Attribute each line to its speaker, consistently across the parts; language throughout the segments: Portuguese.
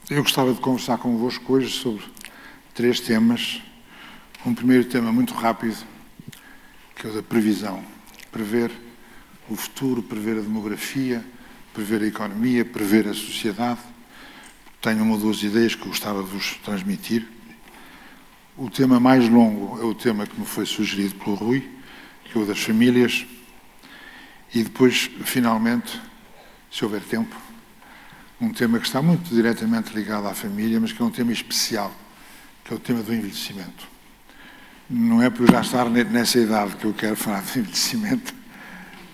Speaker 1: Eu gostava de conversar convosco hoje sobre 3 temas. Um primeiro tema muito rápido, que é o da previsão. Prever o futuro, prever a demografia, prever a economia, prever a sociedade. Tenho 1 ou 2 ideias que eu gostava de vos transmitir. O tema mais longo é o tema que me foi sugerido pelo Rui, que é o das famílias. E depois, finalmente, se houver tempo, um tema que está muito diretamente ligado à família, mas que é um tema especial, que é o tema do envelhecimento. Não é por eu já estar nessa idade que eu quero falar de envelhecimento,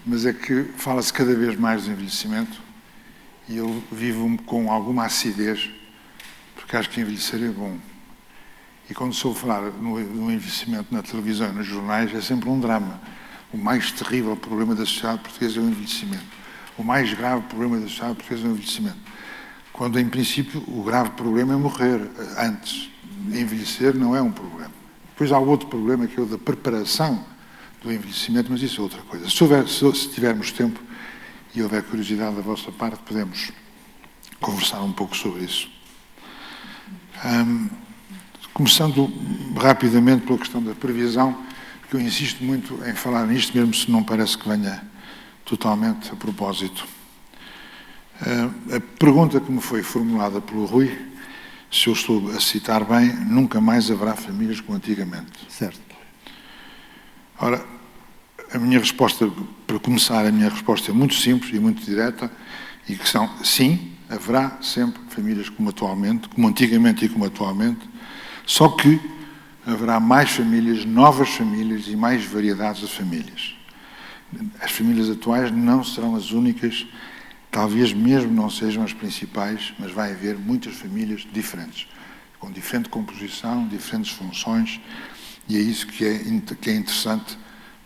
Speaker 1: mas é que fala-se cada vez mais do envelhecimento e eu vivo com alguma acidez, porque acho que envelhecer é bom. E quando soube falar no envelhecimento na televisão e nos jornais, é sempre um drama. O mais terrível problema da sociedade portuguesa é o envelhecimento. O mais grave problema da sociedade portuguesa é o envelhecimento. Quando, em princípio, o grave problema é morrer antes. Envelhecer não é um problema. Depois há outro problema, que é o da preparação do envelhecimento, mas isso é outra coisa. Se tivermos tempo e houver curiosidade da vossa parte, podemos conversar um pouco sobre isso. Começando rapidamente pela questão da previsão, porque eu insisto muito em falar nisto, mesmo se não parece que venha totalmente a propósito. A pergunta que me foi formulada pelo Rui, se eu estou a citar bem, nunca mais haverá famílias como antigamente.
Speaker 2: Certo.
Speaker 1: Ora, a minha resposta, para começar, a minha resposta é muito simples e muito direta, e que são, sim, haverá sempre famílias como atualmente, como antigamente e como atualmente, só que haverá mais famílias, novas famílias e mais variedades de famílias. As famílias atuais não serão as únicas, talvez mesmo não sejam as principais, mas vai haver muitas famílias diferentes, com diferente composição, diferentes funções, e é isso que é interessante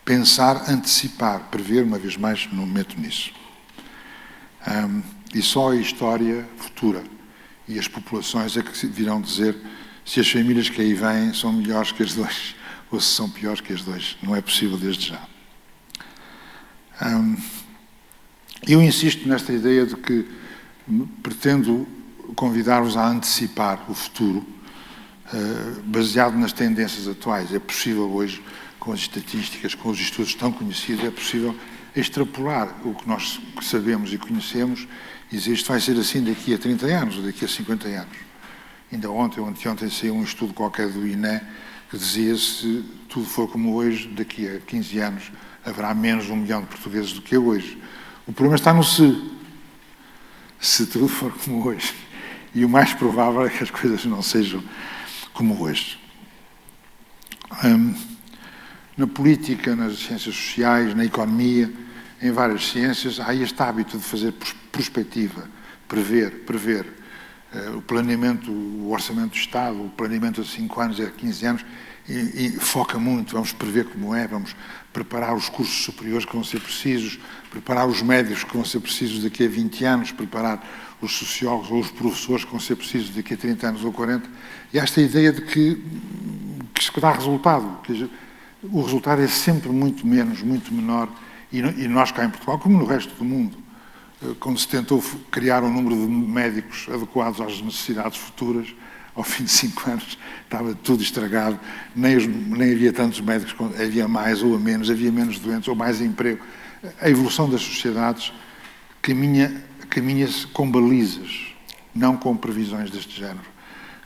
Speaker 1: pensar, antecipar, prever, uma vez mais, não me meto nisso. E só a história futura e as populações é que virão dizer se as famílias que aí vêm são melhores que as dois ou se são piores que as dois. Não é possível desde já. Eu insisto nesta ideia de que pretendo convidar-vos a antecipar o futuro, baseado nas tendências atuais. É possível hoje, com as estatísticas, com os estudos tão conhecidos, é possível extrapolar o que nós sabemos e conhecemos e dizer isto vai ser assim daqui a 30 anos ou daqui a 50 anos. Ainda ontem ou anteontem saiu um estudo qualquer do INE que dizia se tudo for como hoje, daqui a 15 anos haverá menos de 1 milhão de portugueses do que hoje. O problema está no se. Se tudo for como hoje. E o mais provável é que as coisas não sejam como hoje. Na política, nas ciências sociais, na economia, em várias ciências, há este hábito de fazer prospectiva, prever. O planeamento, o orçamento do Estado, o planeamento a 5 anos, a 15 anos, e foca muito, vamos prever como é, vamos preparar os cursos superiores que vão ser precisos, preparar os médicos que vão ser precisos daqui a 20 anos, preparar os sociólogos ou os professores que vão ser precisos daqui a 30 anos ou 40, e esta ideia de que isto dá resultado, o resultado é sempre muito menos, muito menor, e nós cá em Portugal, como no resto do mundo, quando se tentou criar um número de médicos adequados às necessidades futuras, ao fim de 5 anos estava tudo estragado, nem havia tantos médicos, havia mais ou menos, havia menos doentes ou mais emprego. A evolução das sociedades caminha-se com balizas, não com previsões deste género.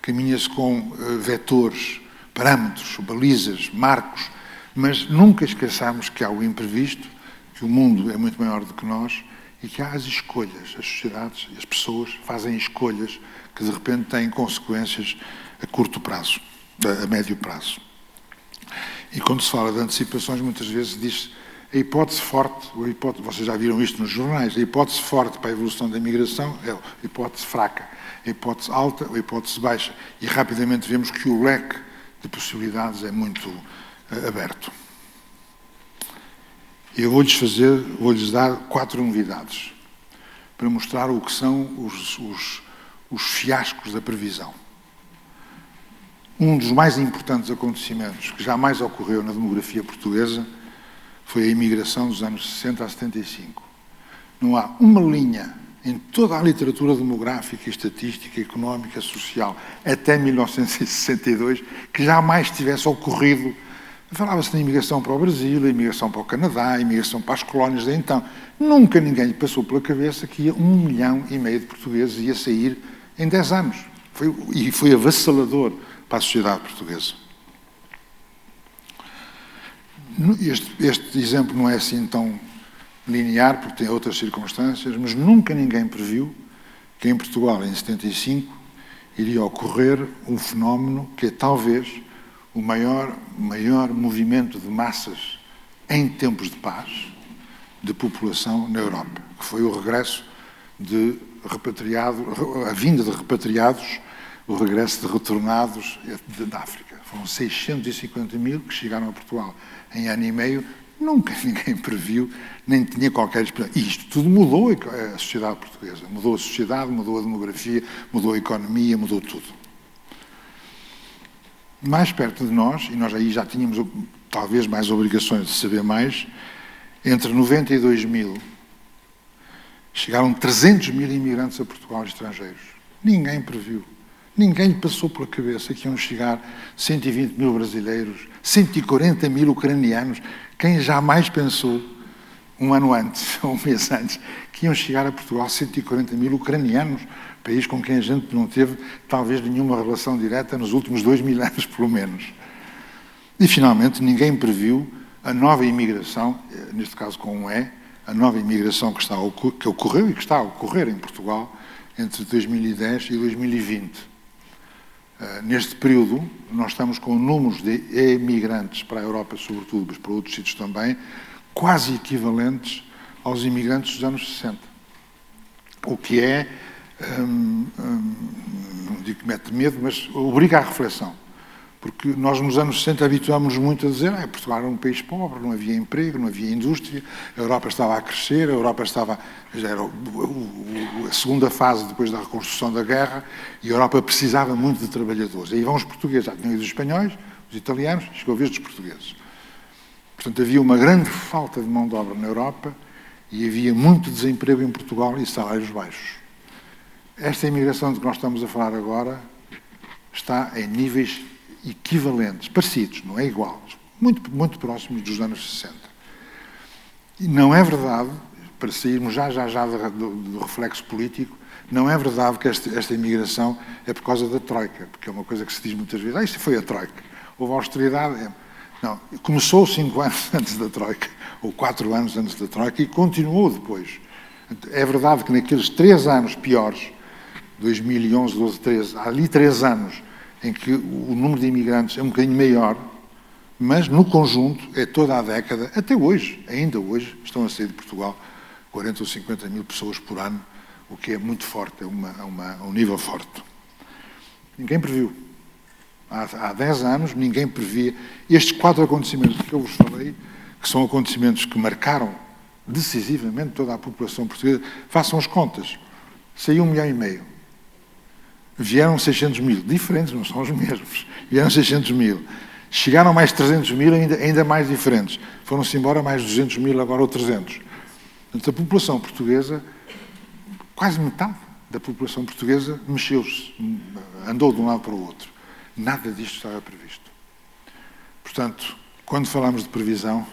Speaker 1: Caminha-se com vetores, parâmetros, balizas, marcos, mas nunca esqueçamos que há o imprevisto, que o mundo é muito maior do que nós e que há as escolhas. As sociedades e as pessoas fazem escolhas que de repente têm consequências a curto prazo, a médio prazo. E quando se fala de antecipações, muitas vezes diz a hipótese forte, vocês já viram isto nos jornais, a hipótese forte para a evolução da migração é a hipótese fraca, a hipótese alta ou a hipótese baixa. E rapidamente vemos que o leque de possibilidades é muito aberto. Eu vou-lhes dar 4 novidades para mostrar o que são os fiascos da previsão. Um dos mais importantes acontecimentos que jamais ocorreu na demografia portuguesa foi a imigração dos anos 60 a 75. Não há uma linha em toda a literatura demográfica, estatística, económica, social, até 1962, que jamais tivesse ocorrido. Falava-se na imigração para o Brasil, a imigração para o Canadá, a imigração para as colónias de então. Nunca ninguém lhe passou pela cabeça que 1,5 milhão de portugueses ia sair em 10 anos. Foi avassalador para a sociedade portuguesa. Este exemplo não é assim tão linear, porque tem outras circunstâncias, mas nunca ninguém previu que em Portugal, em 75, iria ocorrer um fenómeno que é talvez o maior movimento de massas em tempos de paz de população na Europa, que foi o regresso de repatriados, a vinda de repatriados, o regresso de retornados da África. Foram 650 mil que chegaram a Portugal em ano e meio. Nunca ninguém previu, nem tinha qualquer esperança. E isto tudo mudou a sociedade portuguesa. Mudou a sociedade, mudou a demografia, mudou a economia, mudou tudo. Mais perto de nós, e nós aí já tínhamos talvez mais obrigações de saber mais, entre 90 e 2000, chegaram 300 mil imigrantes a Portugal estrangeiros. Ninguém previu. Ninguém lhe passou pela cabeça que iam chegar 120 mil brasileiros, 140 mil ucranianos. Quem jamais pensou, um ano antes, ou um mês antes, que iam chegar a Portugal 140 mil ucranianos, país com quem a gente não teve talvez nenhuma relação direta nos últimos 2000 anos, pelo menos. E, finalmente, ninguém previu a nova imigração, neste caso com um E, a nova imigração que ocorreu e que está a ocorrer em Portugal entre 2010 e 2020. Neste período, nós estamos com números de emigrantes para a Europa, sobretudo, mas para outros sítios também, quase equivalentes aos imigrantes dos anos 60. O que é, não digo que mete medo, mas obriga à reflexão. Porque nós, nos anos 60, habituámos muito a dizer que Portugal era um país pobre, não havia emprego, não havia indústria, a Europa estava a crescer, a Europa estava... Já era a segunda fase depois da reconstrução da guerra, e a Europa precisava muito de trabalhadores. E aí vão os portugueses, já tinham ido os espanhóis, os italianos, chegou a vez dos portugueses. Portanto, havia uma grande falta de mão de obra na Europa e havia muito desemprego em Portugal e salários baixos. Esta imigração de que nós estamos a falar agora está em níveis equivalentes, parecidos, não é igual, muito próximos dos anos 60. E não é verdade, para sairmos já do reflexo político, não é verdade que esta imigração é por causa da Troika, porque é uma coisa que se diz muitas vezes, isto foi a Troika, houve austeridade. Não, começou 5 anos antes da Troika, ou 4 anos antes da Troika, e continuou depois. É verdade que naqueles 3 anos piores, 2011, 12, 13, há ali 3 anos em que o número de imigrantes é um bocadinho maior, mas no conjunto é toda a década, até hoje, ainda hoje, estão a sair de Portugal 40 ou 50 mil pessoas por ano, o que é muito forte, é um nível forte. Ninguém previu. Há 10 anos ninguém previa estes 4 acontecimentos que eu vos falei, que são acontecimentos que marcaram decisivamente toda a população portuguesa. Façam as contas. Saiu 1,5 milhão. Vieram 600 mil, diferentes, não são os mesmos. Vieram 600 mil. Chegaram mais 300 mil, ainda mais diferentes. Foram-se embora mais 200 mil, agora ou 300. Portanto, a população portuguesa, quase metade da população portuguesa, mexeu-se, andou de um lado para o outro. Nada disto estava previsto. Portanto, quando falamos de previsão,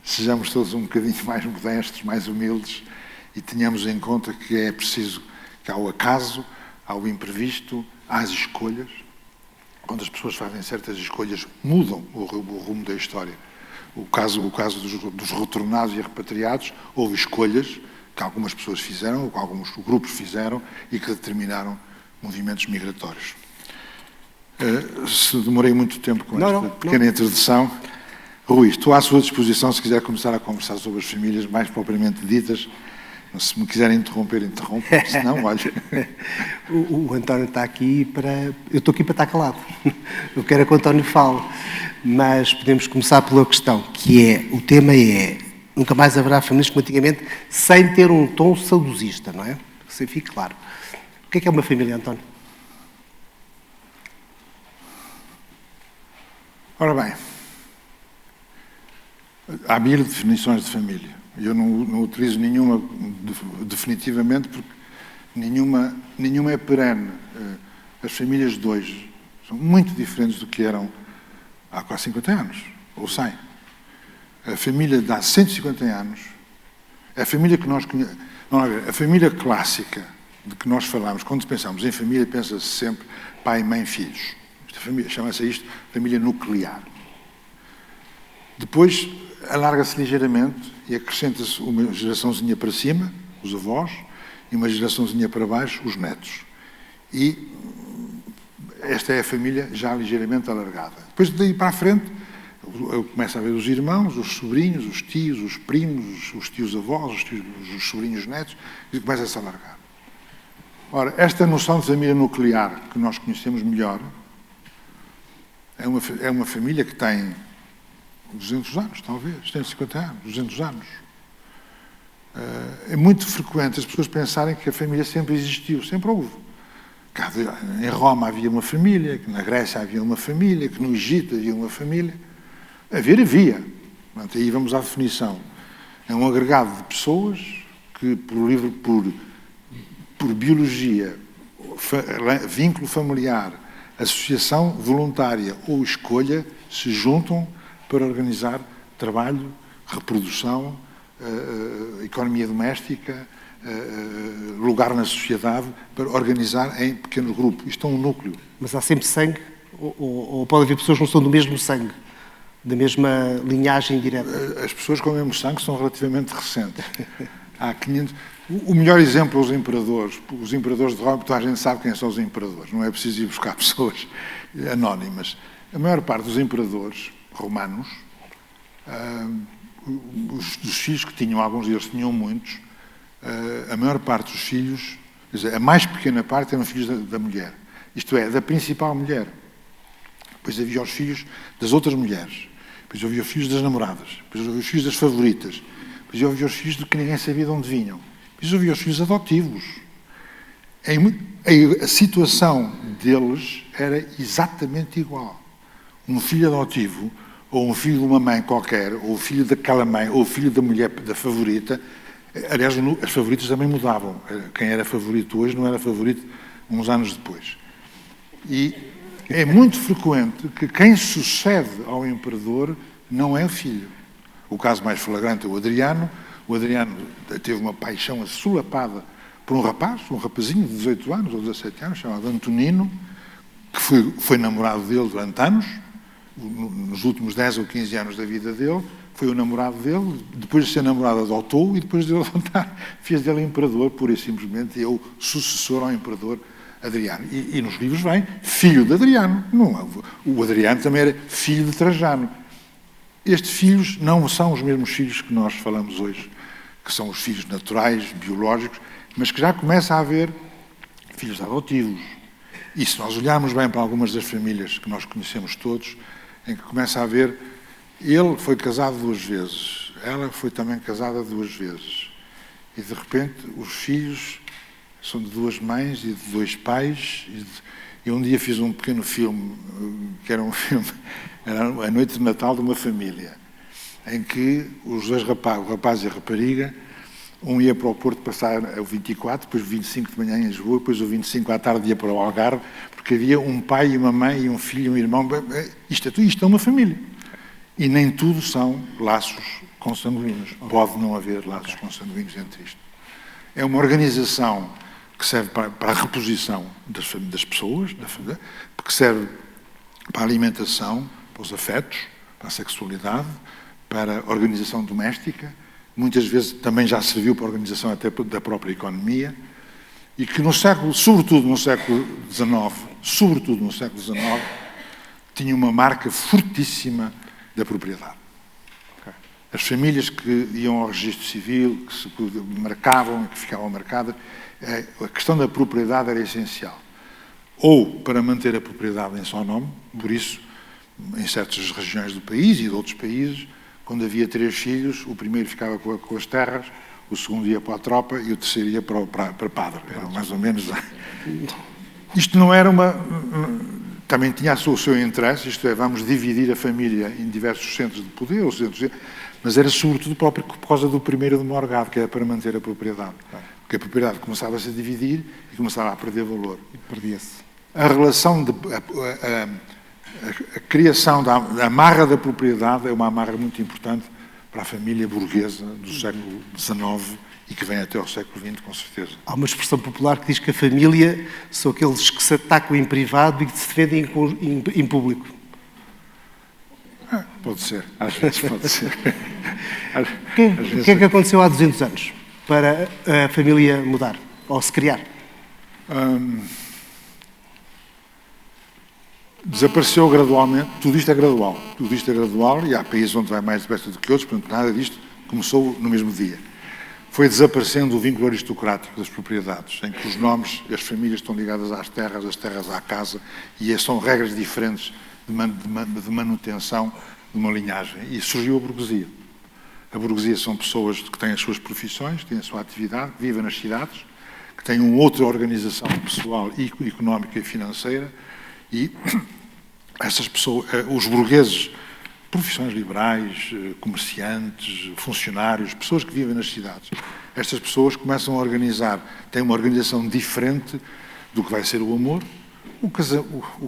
Speaker 1: sejamos todos um bocadinho mais modestos, mais humildes, e tenhamos em conta que é preciso que há o acaso, há o imprevisto, há as escolhas. Quando as pessoas fazem certas escolhas, mudam o rumo da história. O caso dos retornados e repatriados, houve escolhas que algumas pessoas fizeram, ou que alguns grupos fizeram, e que determinaram movimentos migratórios. Se demorei muito tempo com esta pequena introdução, Rui, estou à sua disposição se quiser começar a conversar sobre as famílias mais propriamente ditas. Se me quiserem interromper, interrompam, senão, olha.
Speaker 2: O António está aqui para... Eu estou aqui para estar calado. Eu quero que o António fale. Mas podemos começar pela questão, que é... O tema é... Nunca mais haverá famílias como antigamente, sem ter um tom saudosista, não é? Que se fique claro. O que é uma família, António?
Speaker 1: Ora bem, há 1000 definições de família. Eu não utilizo nenhuma definitivamente, porque nenhuma é perene. As famílias de hoje são muito diferentes do que eram há quase 50 anos, ou 100. A família de há 150 anos, a família que nós conhecemos, a família clássica de que nós falamos, quando pensamos em família, pensa-se sempre pai, mãe, filhos. Chama-se isto família nuclear. Depois alarga-se ligeiramente e acrescenta-se uma geraçãozinha para cima, os avós, e uma geraçãozinha para baixo, os netos. E esta é a família já ligeiramente alargada. Depois, daí para a frente, começa a ver os irmãos, os sobrinhos, os tios, os primos, os tios-avós, os sobrinhos netos, e começa a se alargar. Ora, esta noção de família nuclear que nós conhecemos melhor é uma família que tem 200 anos, talvez, tem 50 anos, 200 anos. É muito frequente as pessoas pensarem que a família sempre existiu, sempre houve. Em Roma havia uma família, que na Grécia havia uma família, que no Egito havia uma família. Havia. Portanto, aí vamos à definição. É um agregado de pessoas que, por biologia, vínculo familiar, associação voluntária ou escolha, se juntam para organizar trabalho, reprodução, economia doméstica, lugar na sociedade, para organizar em pequenos grupos. Isto é um núcleo.
Speaker 2: Mas há sempre sangue? Ou pode haver pessoas que não são do mesmo sangue? Da mesma linhagem direta?
Speaker 1: As pessoas com o mesmo sangue são relativamente recentes. Há 500... O melhor exemplo é os imperadores. Os imperadores de Roma, toda a gente sabe quem são os imperadores. Não é preciso ir buscar pessoas anónimas. A maior parte dos imperadores romanos, dos filhos que tinham, alguns deles tinham muitos, a maior parte dos filhos, quer dizer, a mais pequena parte eram filhos da mulher. Isto é, da principal mulher. Depois havia os filhos das outras mulheres. Depois havia os filhos das namoradas. Depois havia os filhos das favoritas. Depois havia os filhos de que ninguém sabia de onde vinham. Depois havia os filhos adotivos. A situação deles era exatamente igual. Um filho adotivo, ou um filho de uma mãe qualquer, ou o filho daquela mãe, ou o filho da mulher da favorita. Aliás, as favoritas também mudavam. Quem era favorito hoje não era favorito uns anos depois. E é muito frequente que quem sucede ao imperador não é o filho. O caso mais flagrante é o Adriano. O Adriano teve uma paixão assolapada por um rapazinho de 18 anos ou 17 anos, chamado Antonino, que foi namorado dele durante anos, nos últimos 10 ou 15 anos da vida dele, foi o namorado dele, depois de ser namorado adotou e depois de ele adotar fez dele imperador, pura e simplesmente, é o sucessor ao imperador Adriano. E nos livros vem filho de Adriano. Não, o Adriano também era filho de Trajano. Estes filhos não são os mesmos filhos que nós falamos hoje, que são os filhos naturais, biológicos, mas que já começa a haver filhos adotivos. E se nós olharmos bem para algumas das famílias que nós conhecemos todos, em que começa a haver, ele foi casado 2 vezes, ela foi também casada 2 vezes. E de repente os filhos são de 2 mães e de 2 pais. E um dia fiz um pequeno filme, que era um filme, era a noite de Natal de uma família, em que os 2 rapazes, o rapaz e a rapariga, um ia para o Porto passar o 24, depois o 25 de manhã em Lisboa, depois o 25 à tarde ia para o Algarve, porque havia um pai e uma mãe e um filho e um irmão. Isto é uma família. E nem tudo são laços consanguíneos. Pode não haver laços consanguíneos entre isto. É uma organização que serve para a reposição das pessoas, que serve para a alimentação, para os afetos, para a sexualidade, para a organização doméstica, muitas vezes também já serviu para a organização até da própria economia, e que sobretudo no século XIX, tinha uma marca fortíssima da propriedade. As famílias que iam ao registro civil, que se marcavam, que ficavam marcadas, a questão da propriedade era essencial. Ou para manter a propriedade em seu nome, por isso, em certas regiões do país e de outros países, quando havia 3 filhos, o primeiro ficava com as terras, o segundo ia para a tropa e o terceiro ia para padre. Era mais ou menos... Isto não era uma... Também tinha o seu interesse, isto é, vamos dividir a família em diversos centros de poder, Mas era sobretudo por causa do primeiro do morgado, que era para manter a propriedade. Porque a propriedade começava-se a dividir e começava a perder valor.
Speaker 2: E perdia-se.
Speaker 1: A relação, a criação da amarra da propriedade é uma amarra muito importante para a família burguesa do século XIX e que vem até ao século XX, com certeza.
Speaker 2: Há uma expressão popular que diz que a família são aqueles que se atacam em privado e que se defendem em público.
Speaker 1: Pode ser, às vezes pode ser.
Speaker 2: O que é que aconteceu há 200 anos para a família mudar, ou se criar?
Speaker 1: Desapareceu gradualmente, tudo isto é gradual, e há países onde vai mais depressa do que outros, portanto nada disto começou no mesmo dia. Foi desaparecendo o vínculo aristocrático das propriedades, em que os nomes, as famílias estão ligadas às terras, as terras à casa, e são regras diferentes de manutenção de uma linhagem. E surgiu a burguesia. A burguesia são pessoas que têm as suas profissões, que têm a sua atividade, que vivem nas cidades, que têm uma outra organização pessoal e económica e financeira, e essas pessoas, os burgueses, profissões liberais, comerciantes, funcionários, pessoas que vivem nas cidades, estas pessoas começam a organizar, têm uma organização diferente do que vai ser o amor. O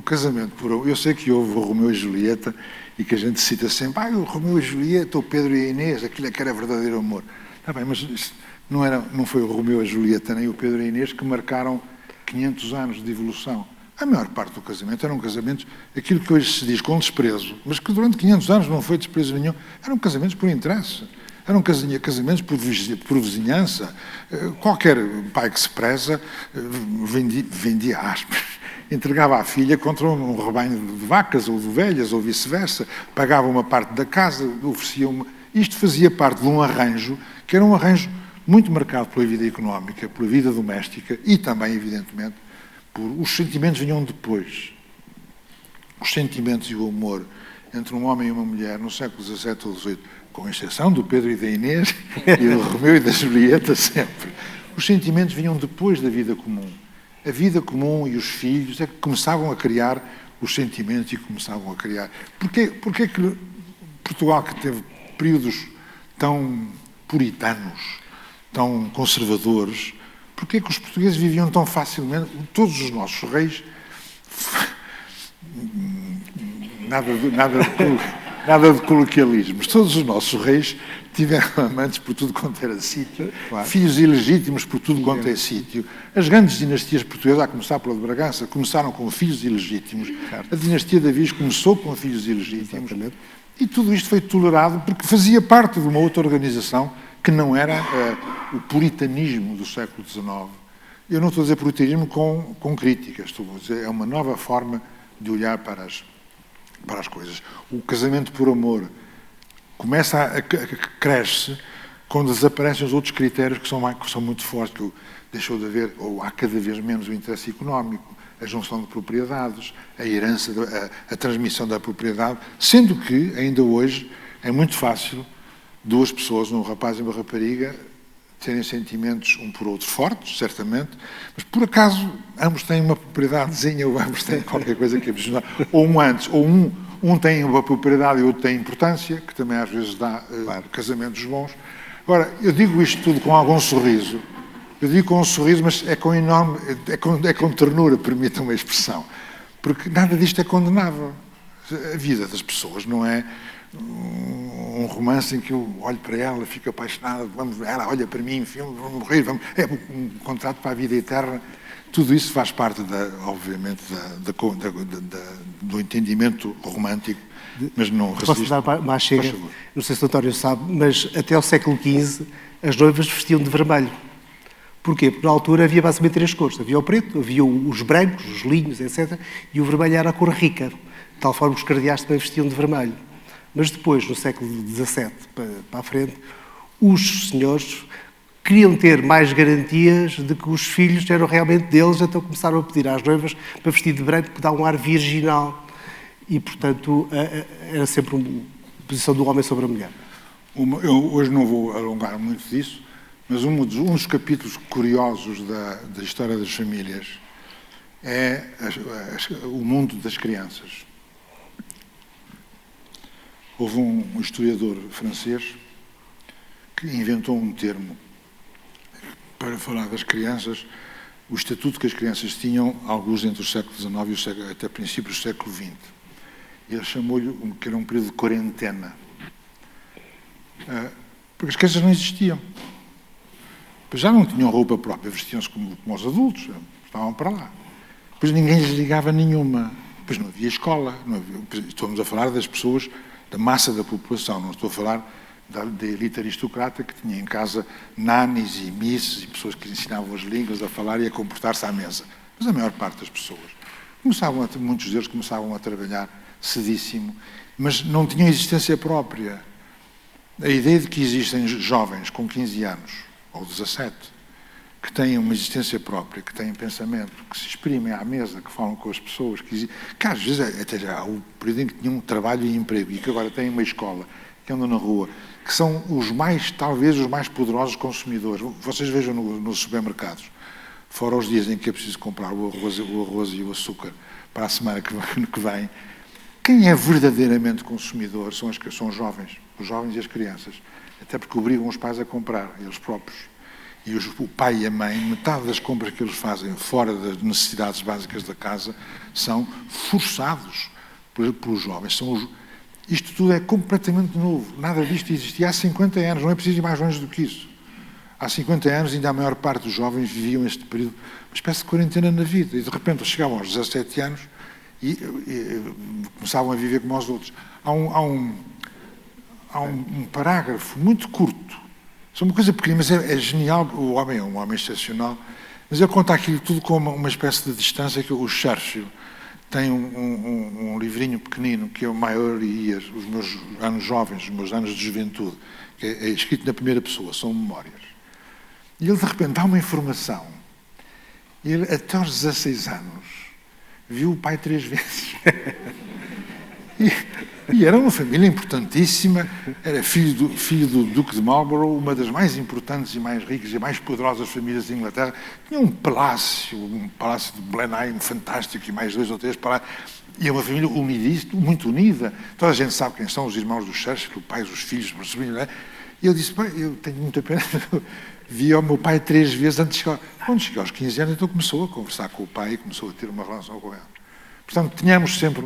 Speaker 1: casamento por amor. Eu sei que houve o Romeu e Julieta e que a gente cita sempre, o Romeu e Julieta, o Pedro e a Inês, aquilo é que era verdadeiro amor. Está bem, mas não foi o Romeu e a Julieta nem o Pedro e a Inês que marcaram 500 anos de evolução. A maior parte do casamento eram casamentos, aquilo que hoje se diz com desprezo, mas que durante 500 anos não foi desprezo nenhum, eram casamentos por interesse. Eram casamentos por vizinhança. Qualquer pai que se preza vendia aspas, entregava a filha contra um rebanho de vacas ou de ovelhas ou vice-versa, pagava uma parte da casa, oferecia uma... Isto fazia parte de um arranjo que era um arranjo muito marcado pela vida económica, pela vida doméstica e também, evidentemente, os sentimentos vinham depois. Os sentimentos e o amor entre um homem e uma mulher no século XVII ou XVIII, com exceção do Pedro e da Inês e do Romeu e da Julieta sempre, os sentimentos vinham depois da vida comum. A vida comum e os filhos é que começavam a criar os sentimentos e começavam a criar... Porquê que Portugal, que teve períodos tão puritanos, tão conservadores, porquê que os portugueses viviam tão facilmente? Todos os nossos reis... Nada de coloquialismos. Todos os nossos reis tiveram amantes por tudo quanto era sítio, claro. Filhos ilegítimos por tudo quanto é sítio. As grandes dinastias portuguesas, a começar pela de Bragança, começaram com filhos ilegítimos. Certo. A dinastia de Avis começou com filhos ilegítimos. Exatamente. E tudo isto foi tolerado porque fazia parte de uma outra organização que não era o puritanismo do século XIX. Eu não estou a dizer puritanismo com críticas, estou a dizer é uma nova forma de olhar para as coisas. O casamento por amor cresce quando desaparecem os outros critérios que são muito fortes. Deixou de haver, ou há cada vez menos o interesse económico, a junção de propriedades, a herança, a transmissão da propriedade, sendo que, ainda hoje, é muito fácil duas pessoas, um rapaz e uma rapariga, terem sentimentos um por outro fortes, certamente, mas por acaso ambos têm uma propriedadezinha ou ambos têm qualquer coisa que é preciso, ou um tem uma propriedade e o outro tem importância, que também às vezes dá casamentos bons. Agora, eu digo isto tudo com algum sorriso, eu digo com um sorriso, mas é com enorme, é com ternura, permitam-me a expressão, porque nada disto é condenável. A vida das pessoas não é um romance em que eu olho para ela, fico apaixonado, ela olha para mim, vamos morrer, é um contrato para a vida eterna. Tudo isso faz parte, obviamente, do entendimento romântico, mas não resiste.
Speaker 2: Posso dar mais chega? Não sei se o António sabe, mas até ao século XV as noivas vestiam de vermelho. Porquê? Porque na altura havia basicamente três cores. Havia o preto, havia os brancos, os linhos, etc. E o vermelho era a cor rica. De tal forma que os cardeais também vestiam de vermelho. Mas depois, no século XVII para a frente, os senhores queriam ter mais garantias de que os filhos eram realmente deles, então começaram a pedir às noivas para vestir de branco, para dar um ar virginal. E, portanto, era sempre uma posição do homem sobre a mulher.
Speaker 1: Eu hoje não vou alongar muito disso, mas um dos capítulos curiosos da história das famílias é o mundo das crianças. Houve um historiador francês que inventou um termo para falar das crianças, o estatuto que as crianças tinham, alguns entre o século XIX e até princípios do século XX. Ele chamou-lhe que era um período de quarentena. Porque as crianças não existiam. Pois já não tinham roupa própria, vestiam-se como os adultos, estavam para lá. Depois ninguém lhes ligava nenhuma. Depois não havia escola. Não havia, estamos a falar das pessoas, da massa da população, não estou a falar da elite aristocrata que tinha em casa nanis e misses e pessoas que ensinavam as línguas a falar e a comportar-se à mesa. Mas a maior parte das pessoas muitos deles começavam a trabalhar cedíssimo, mas não tinham existência própria. A ideia de que existem jovens com 15 anos, ou 17, que têm uma existência própria, que têm pensamento, que se exprimem à mesa, que falam com as pessoas, que às vezes até já há o período em que tinham trabalho e emprego e que agora têm uma escola, que andam na rua, que são talvez os mais poderosos consumidores. Vocês vejam nos supermercados, fora os dias em que é preciso comprar o arroz e o açúcar para a semana que vem, quem é verdadeiramente consumidor são os jovens e as crianças, até porque obrigam os pais a comprar, eles próprios. E o pai e a mãe, metade das compras que eles fazem fora das necessidades básicas da casa são forçados pelos jovens. Isto tudo é completamente novo. Nada disto existia há 50 anos, não é preciso ir mais longe do que isso. Há 50 anos ainda a maior parte dos jovens viviam este período, uma espécie de quarentena na vida, e de repente chegavam aos 17 anos e começavam a viver como os outros. Há um parágrafo muito curto, é uma coisa pequena, mas é genial. O homem é um homem excepcional, mas ele conta aquilo tudo com uma espécie de distância que o Churchill tem um livrinho pequenino que é o maioria, os meus anos jovens, os meus anos de juventude, que é escrito na primeira pessoa, são memórias. E ele de repente dá uma informação. Ele até aos 16 anos viu o pai 3 vezes. E era uma família importantíssima, era filho do Duque de Marlborough, uma das mais importantes e mais ricas e mais poderosas famílias de Inglaterra. Tinha um palácio de Blenheim fantástico e mais 2 ou 3 palácios. E é uma família unidíssima, muito unida. Toda a gente sabe quem são os irmãos do Churchill, o pai, os filhos, os sobrinhos. Não é? E eu disse, eu tenho muita pena. Vi o meu pai 3 vezes antes de chegar. Quando cheguei aos 15 anos, então começou a conversar com o pai e começou a ter uma relação com ele. Portanto, tínhamos sempre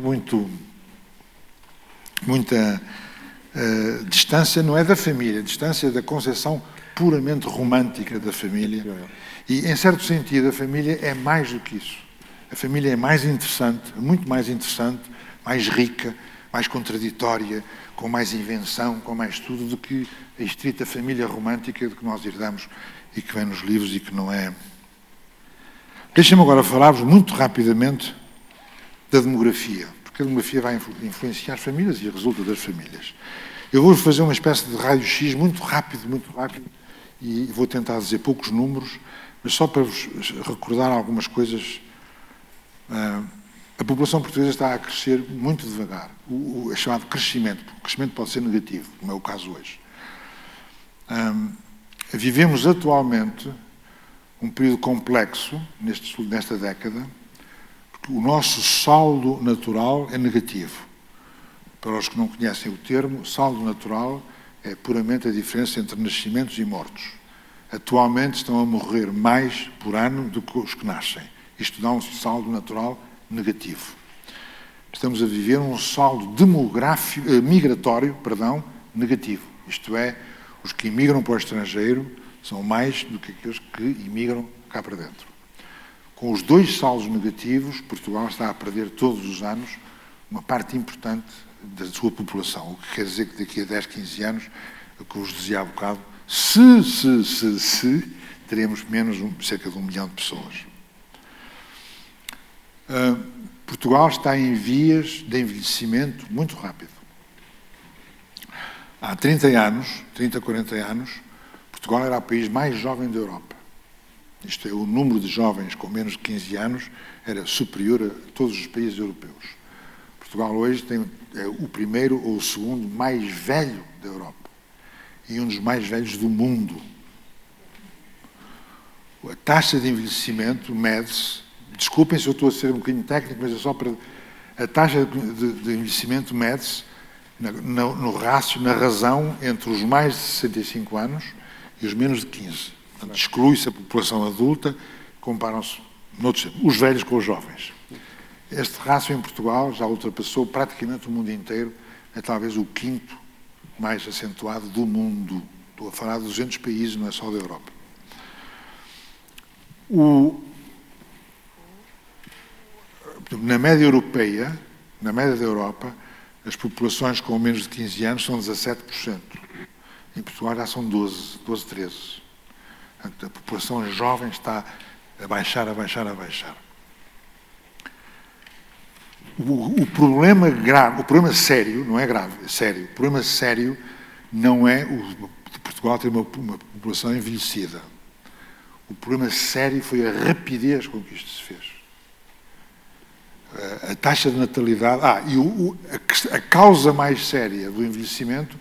Speaker 1: muita distância, não é da família, distância da concepção puramente romântica da família. E, em certo sentido, a família é mais do que isso. A família é mais interessante, muito mais interessante, mais rica, mais contraditória, com mais invenção, com mais tudo, do que a estrita família romântica de que nós herdamos e que vem nos livros e que não é. Deixem-me agora falar-vos muito rapidamente da demografia, porque a demografia vai influenciar as famílias e resulta das famílias. Eu vou fazer uma espécie de raio-x muito rápido, e vou tentar dizer poucos números, mas só para vos recordar algumas coisas. A população portuguesa está a crescer muito devagar, é chamado crescimento, porque o crescimento pode ser negativo, como é o caso hoje. Vivemos atualmente um período complexo nesta década, porque o nosso saldo natural é negativo. Para os que não conhecem o termo, saldo natural é puramente a diferença entre nascimentos e mortos. Atualmente estão a morrer mais por ano do que os que nascem. Isto dá um saldo natural negativo. Estamos a viver um saldo migratório, negativo. Isto é, os que imigram para o estrangeiro são mais do que aqueles que imigram cá para dentro. Com os 2 saldos negativos, Portugal está a perder todos os anos uma parte importante da sua população, o que quer dizer que daqui a 10, 15 anos, o que vos dizia há bocado, se teremos menos cerca de 1 milhão de pessoas. Portugal está em vias de envelhecimento muito rápido. Há 30, 40 anos, Portugal era o país mais jovem da Europa. Isto é, o número de jovens com menos de 15 anos era superior a todos os países europeus. Portugal hoje é o primeiro ou o segundo mais velho da Europa e um dos mais velhos do mundo. A taxa de envelhecimento mede-se, desculpem se eu estou a ser um bocadinho técnico, mas é só para... A taxa de envelhecimento mede-se no rácio, na razão entre os mais de 65 anos e os menos de 15. Portanto, exclui-se a população adulta, comparam-se os velhos com os jovens. Este rácio em Portugal já ultrapassou praticamente o mundo inteiro, é talvez o quinto mais acentuado do mundo. Estou a falar de 200 países, não é só da Europa. Na média europeia, na média da Europa, as populações com menos de 15 anos são 17%. Em Portugal já são 12, 13. Portanto, a população jovem está a baixar. O problema grave, o problema sério, não é grave, é sério. O problema sério não é de Portugal ter uma população envelhecida. O problema sério foi a rapidez com que isto se fez. A taxa de natalidade... a causa mais séria do envelhecimento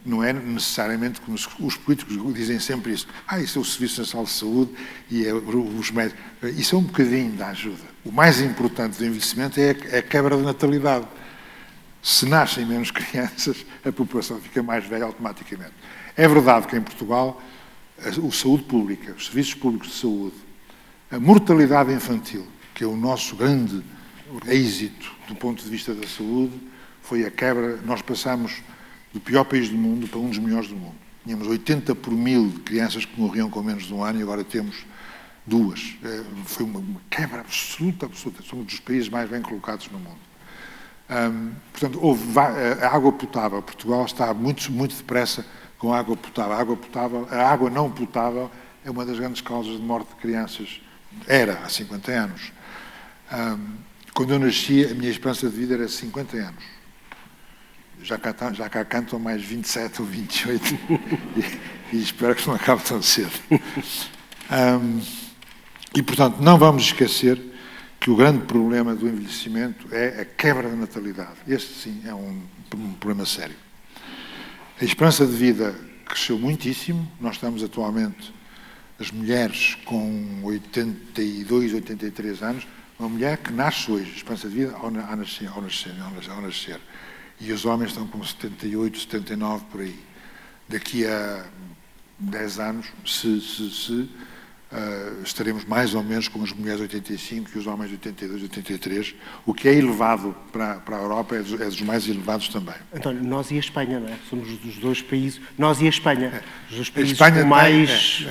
Speaker 1: não é necessariamente, como os políticos dizem sempre isso, isso é o Serviço Nacional de Saúde e é os médicos. Isso é um bocadinho da ajuda. O mais importante do envelhecimento é a quebra da natalidade. Se nascem menos crianças, a população fica mais velha automaticamente. É verdade que em Portugal, a saúde pública, os serviços públicos de saúde, a mortalidade infantil, que é o nosso grande êxito do ponto de vista da saúde, foi a quebra. Nós passamos do pior país do mundo para um dos melhores do mundo. Tínhamos 80 por 1000 de crianças que morriam com menos de um ano e agora temos 2. Foi uma quebra absoluta. Somos dos países mais bem colocados no mundo. Portanto, a água potável. Portugal está muito, muito depressa com a água potável. A água não potável é uma das grandes causas de morte de crianças. Era há 50 anos. Quando eu nasci, a minha esperança de vida era 50 anos. Já cá cantam mais 27 ou 28 e espero que não acabe tão cedo. E, portanto, não vamos esquecer que o grande problema do envelhecimento é a quebra da natalidade. Este, sim, é um problema sério. A esperança de vida cresceu muitíssimo. Nós estamos atualmente, as mulheres com 82, 83 anos, uma mulher que nasce hoje, a esperança de vida ao nascer. E os homens estão com 78, 79 por aí. Daqui a 10 anos, estaremos mais ou menos com as mulheres 85 e os homens 82, 83, o que é elevado para a Europa, é dos mais elevados também.
Speaker 2: António, nós e a Espanha, não é? Somos dos dois países, nós e a Espanha, os dois países
Speaker 1: com
Speaker 2: mais...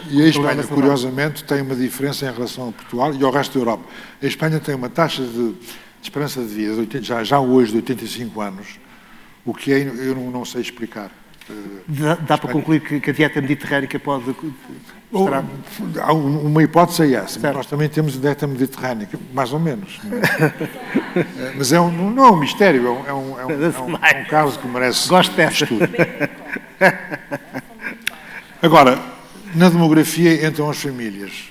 Speaker 1: E a Espanha, curiosamente, tem uma diferença em relação a Portugal e ao resto da Europa. A Espanha tem uma taxa de esperança de vida, já hoje, de 85 anos, o que é, eu não sei explicar.
Speaker 2: Dá para concluir que a dieta mediterrânica pode...
Speaker 1: Há uma hipótese é essa, mas nós também temos dieta mediterrânica, mais ou menos. Mas não é um mistério, é um caso que merece estudo. Agora, na demografia entram as famílias.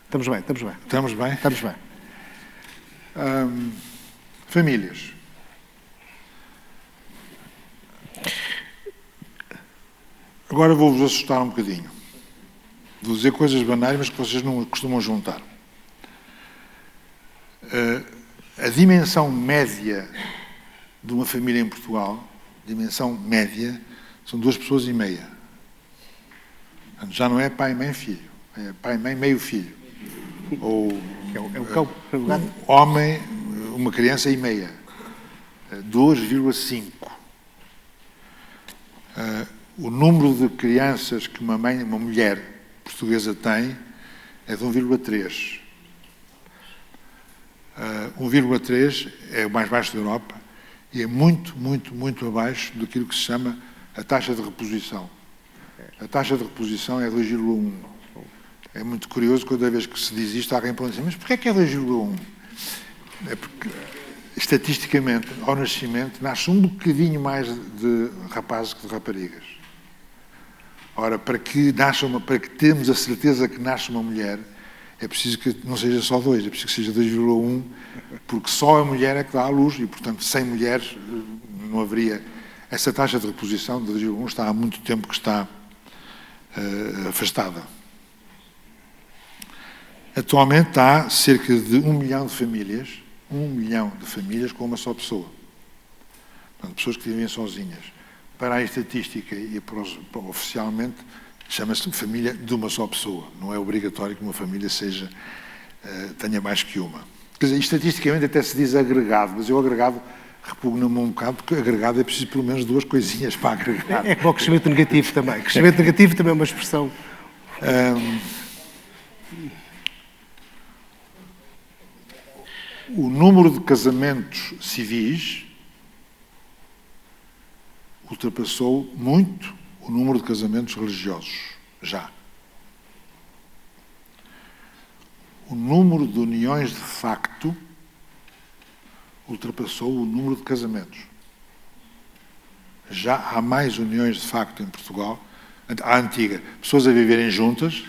Speaker 2: Estamos bem.
Speaker 1: Estamos bem? Famílias. Agora vou-vos assustar um bocadinho. Vou dizer coisas banais, mas que vocês não costumam juntar. A dimensão média de uma família em Portugal, dimensão média, são 2 pessoas e meia. Já não é pai, mãe, filho. É pai, mãe, meio filho. Ou um homem, uma criança e meia. 2,5. O número de crianças que uma mulher portuguesa tem é de 1,3. 1,3 é o mais baixo da Europa e é muito, muito, muito abaixo daquilo que se chama a taxa de reposição. A taxa de reposição é 2,1. É muito curioso, cada vez que se diz isto, alguém pode dizer, mas porquê é que é 2,1? É porque, estatisticamente, ao nascimento, nasce um bocadinho mais de rapazes que de raparigas. Ora, para que tenhamos a certeza que nasce uma mulher, é preciso que não seja só 2, é preciso que seja 2,1, porque só a mulher é que dá à luz e, portanto, sem mulheres não haveria... Essa taxa de reposição de 2,1 está há muito tempo que está afastada. Atualmente há cerca de 1 milhão de famílias com uma só pessoa. portanto, pessoas que vivem sozinhas. Para a estatística e oficialmente, chama-se família de uma só pessoa. Não é obrigatório que uma família tenha mais que uma. Quer dizer, estatisticamente até se diz agregado, mas eu agregado repugna-me um bocado, porque agregado é preciso pelo menos duas coisinhas para agregar.
Speaker 2: É como o crescimento negativo também. Crescimento negativo também é uma expressão.
Speaker 1: O número de casamentos civis ultrapassou muito o número de casamentos religiosos, já. O número de uniões de facto ultrapassou o número de casamentos. Já há mais uniões de facto em Portugal, à antiga, pessoas a viverem juntas,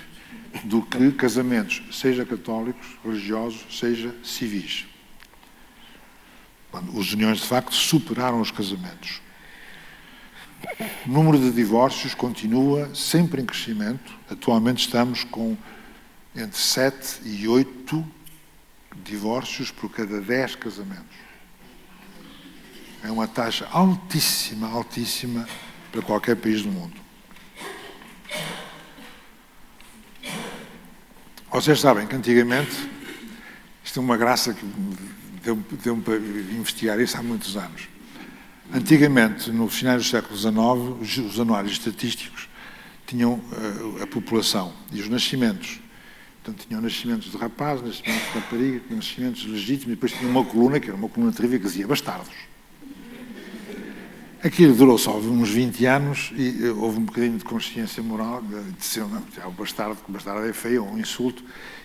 Speaker 1: do que casamentos, seja católicos, religiosos, seja civis. As uniões de facto superaram os casamentos. O número de divórcios continua sempre em crescimento. Atualmente estamos com entre 7 e 8 divórcios por cada 10 casamentos. É uma taxa altíssima, altíssima para qualquer país do mundo. Vocês sabem que antigamente, isto é uma graça que deu-me para investigar isso há muitos anos. Antigamente, no final do século XIX, os anuários estatísticos tinham a população e os nascimentos. Portanto, tinham nascimentos de rapazes, nascimentos de rapariga, nascimentos legítimos, e depois tinha uma coluna, que era uma coluna terrível, que dizia bastardos. Aquilo durou só uns 20 anos e houve um bocadinho de consciência moral, de dizer, não, o bastardo é feio, é um insulto,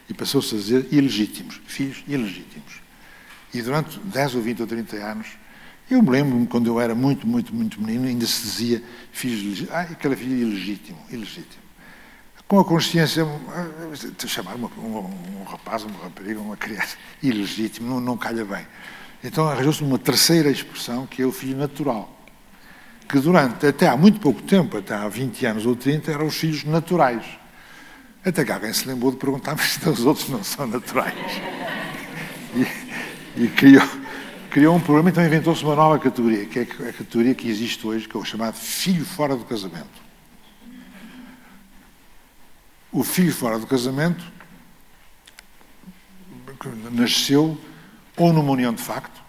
Speaker 1: e passou-se a dizer ilegítimos, filhos ilegítimos. E durante 10 ou 20 ou 30 anos, eu me lembro-me, quando eu era muito menino, ainda se dizia filhos ilegítimos. Aquela filha ilegítimo. Com a consciência, chamar um rapaz, uma rapariga, uma criança, ilegítimo, não calha bem. Então arranjou-se uma terceira expressão, que é o filho natural, que até há muito pouco tempo, até há 20 anos ou 30, eram os filhos naturais. Até que alguém se lembrou de perguntar, mas então os outros não são naturais. E criou um problema, então inventou-se uma nova categoria, que é a categoria que existe hoje, que é o chamado filho fora do casamento. O filho fora do casamento nasceu ou numa união de facto,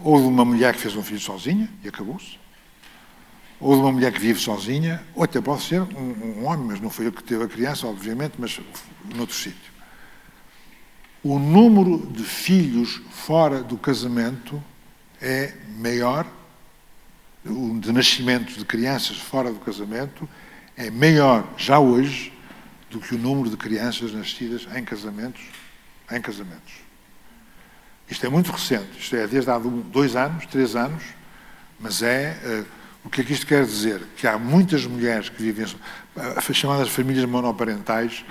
Speaker 1: ou de uma mulher que fez um filho sozinha e acabou-se, ou de uma mulher que vive sozinha, ou até pode ser um homem, mas não foi ele que teve a criança, obviamente, mas noutro sítio. O número de filhos fora do casamento é maior, o de nascimentos de crianças fora do casamento é maior já hoje do que o número de crianças nascidas em casamentos. Isto é muito recente, isto é desde há 2 anos, 3 anos, mas o que é que isto quer dizer? Que há muitas mulheres que vivem, as chamadas famílias monoparentais,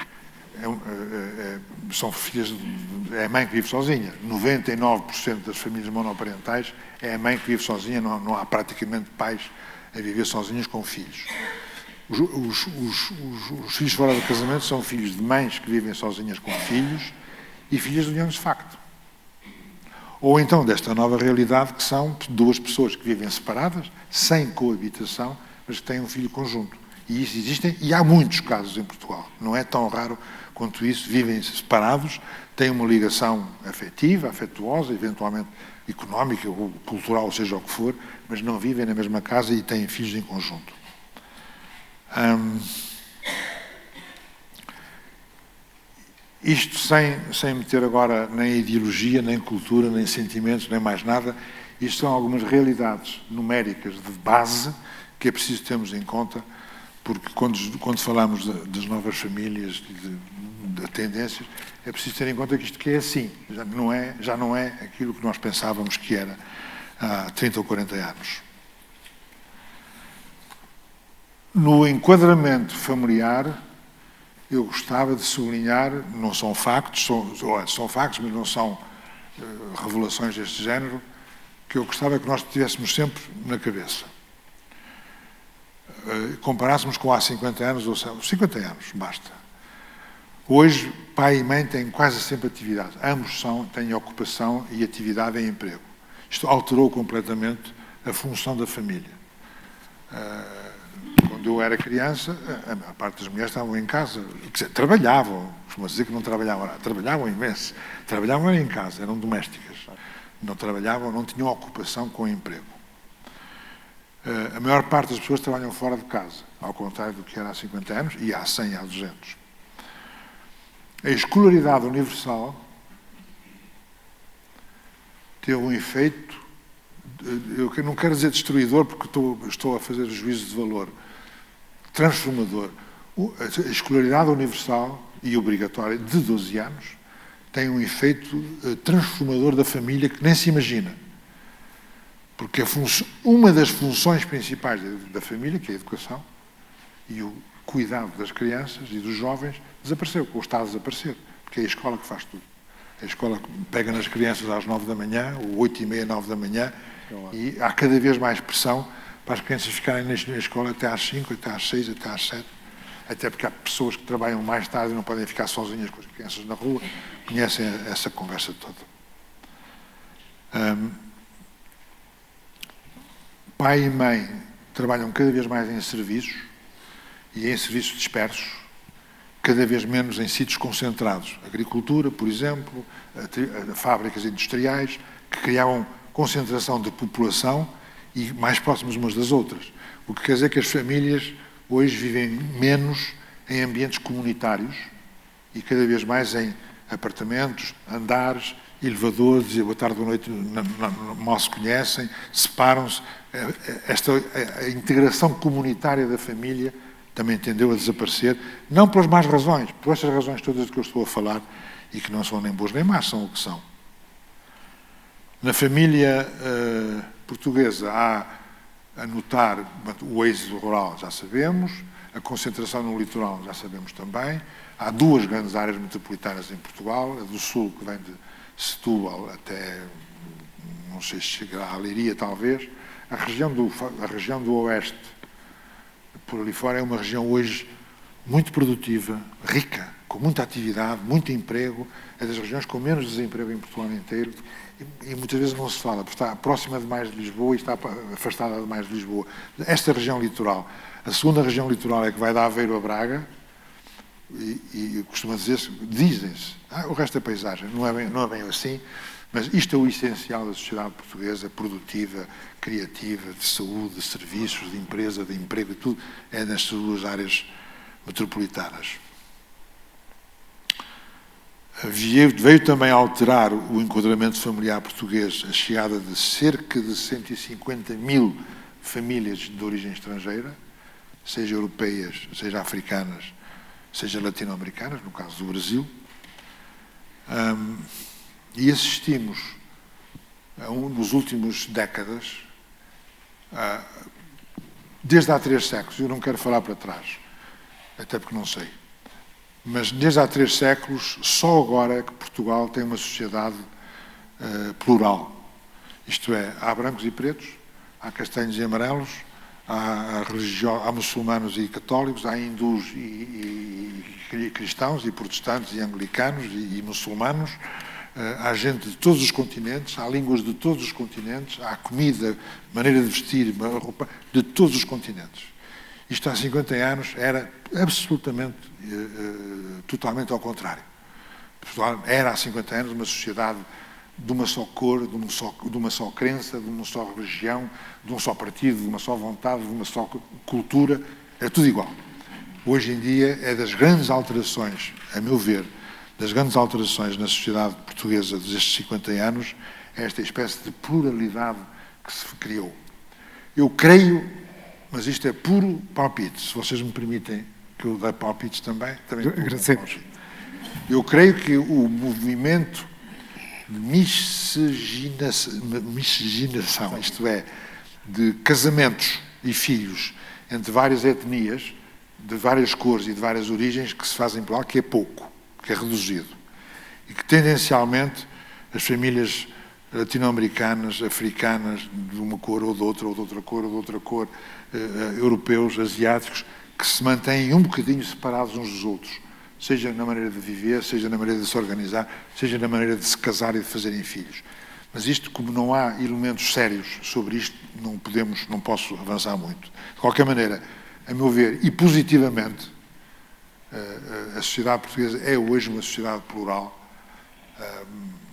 Speaker 1: são filhas, é a mãe que vive sozinha. 99% das famílias monoparentais é a mãe que vive sozinha, não há praticamente pais a viver sozinhos com filhos. Os filhos fora do casamento são filhos de mães que vivem sozinhas com filhos e filhas de uniões de facto. Ou então desta nova realidade que são 2 pessoas que vivem separadas, sem coabitação, mas que têm um filho conjunto. E isso existe, e há muitos casos em Portugal. Não é tão raro quanto isso, vivem separados, têm uma ligação afetiva, afetuosa, eventualmente económica ou cultural, seja o que for, mas não vivem na mesma casa e têm filhos em conjunto. Isto sem meter agora nem ideologia, nem cultura, nem sentimentos, nem mais nada. Isto são algumas realidades numéricas de base que é preciso termos em conta, porque quando falamos das novas famílias e de tendências, é preciso ter em conta que isto que é assim, já não é aquilo que nós pensávamos que era há 30 ou 40 anos. No enquadramento familiar, eu gostava de sublinhar, não são factos, são factos, mas não são revelações deste género, que eu gostava que nós tivéssemos sempre na cabeça. Comparássemos com há 50 anos, ou 50 anos, basta. Hoje, pai e mãe têm quase sempre atividade. Ambos têm ocupação e atividade em emprego. Isto alterou completamente a função da família. Quando eu era criança, a maior parte das mulheres estavam em casa, quer dizer, trabalhavam, costuma dizer que não trabalhavam, trabalhavam imenso, trabalhavam em casa, eram domésticas, não trabalhavam, não tinham ocupação com o emprego. A maior parte das pessoas trabalham fora de casa, ao contrário do que era há 50 anos e há 100, há 200. A escolaridade universal teve um efeito, eu não quero dizer destruidor, porque estou a fazer juízo de valor, transformador. A escolaridade universal e obrigatória de 12 anos tem um efeito transformador da família que nem se imagina. Porque uma das funções principais da família, que é a educação e o cuidado das crianças e dos jovens, desapareceu, ou está a desaparecer, porque é a escola que faz tudo. A escola pega nas crianças às 9 da manhã, ou 8h30, 9 da manhã, e há cada vez mais pressão para as crianças ficarem na escola até às 5, até às 6, até às 7. Até porque há pessoas que trabalham mais tarde e não podem ficar sozinhas com as crianças na rua. Conhecem essa conversa toda. Pai e mãe trabalham cada vez mais em serviços e em serviços dispersos, cada vez menos em sítios concentrados. Agricultura, por exemplo, fábricas industriais, que criavam concentração de população e mais próximas umas das outras. O que quer dizer que as famílias hoje vivem menos em ambientes comunitários e cada vez mais em apartamentos, andares, elevadores, e boa tarde, boa noite, mal se conhecem, separam-se. A integração comunitária da família também tendeu a desaparecer, não pelas más razões, por estas razões todas de que eu estou a falar e que não são nem boas nem más, são o que são. Na família portuguesa há a notar o êxodo rural, já sabemos, a concentração no litoral, já sabemos também. Há duas grandes áreas metropolitanas em Portugal, a do sul, que vem de Setúbal até, não sei se chegará à Leiria, talvez. A região do oeste, por ali fora, é uma região hoje muito produtiva, rica, com muita atividade, muito emprego. É das regiões com menos desemprego em Portugal inteiro e muitas vezes não se fala, porque está próxima demais de Lisboa e está afastada demais de Lisboa. Esta região litoral. A segunda região litoral é que vai de Aveiro a Braga e costuma dizer-se, dizem-se, o resto é paisagem. Não é bem assim, mas isto é o essencial da sociedade portuguesa, produtiva, criativa, de saúde, de serviços, de empresa, de emprego, tudo é nestas duas áreas metropolitanas. Veio também alterar o enquadramento familiar português a chegada de cerca de 150 mil famílias de origem estrangeira, seja europeias, seja africanas, seja latino-americanas, no caso do Brasil. E assistimos, nos últimos décadas, desde há 3 séculos, eu não quero falar para trás, até porque não sei, mas desde há 3 séculos, só agora é que Portugal tem uma sociedade plural. Isto é, há brancos e pretos, há castanhos e amarelos, há muçulmanos e católicos, há hindus e cristãos, e protestantes, e anglicanos, e muçulmanos, há gente de todos os continentes, há línguas de todos os continentes, há comida, maneira de vestir, roupa, de todos os continentes. Isto há 50 anos era absolutamente, totalmente ao contrário. Portugal era há 50 anos uma sociedade de uma só cor, de uma só crença, de uma só religião, de um só partido, de uma só vontade, de uma só cultura, é tudo igual. Hoje em dia é das grandes alterações, a meu ver, das grandes alterações na sociedade portuguesa destes 50 anos, é esta espécie de pluralidade que se criou. Eu creio, mas isto é puro palpite, se vocês me permitem que eu dê palpites também
Speaker 2: agradecemos.
Speaker 1: Eu creio que o movimento de miscigenação, isto é, de casamentos e filhos entre várias etnias, de várias cores e de várias origens, que se fazem por lá, que é pouco, que é reduzido. E que, tendencialmente, as famílias latino-americanas, africanas, de uma cor ou de outra cor, europeus, asiáticos, que se mantêm um bocadinho separados uns dos outros, seja na maneira de viver, seja na maneira de se organizar, seja na maneira de se casar e de fazerem filhos. Mas isto, como não há elementos sérios sobre isto, não posso avançar muito. De qualquer maneira, a meu ver, e positivamente, a sociedade portuguesa é hoje uma sociedade plural,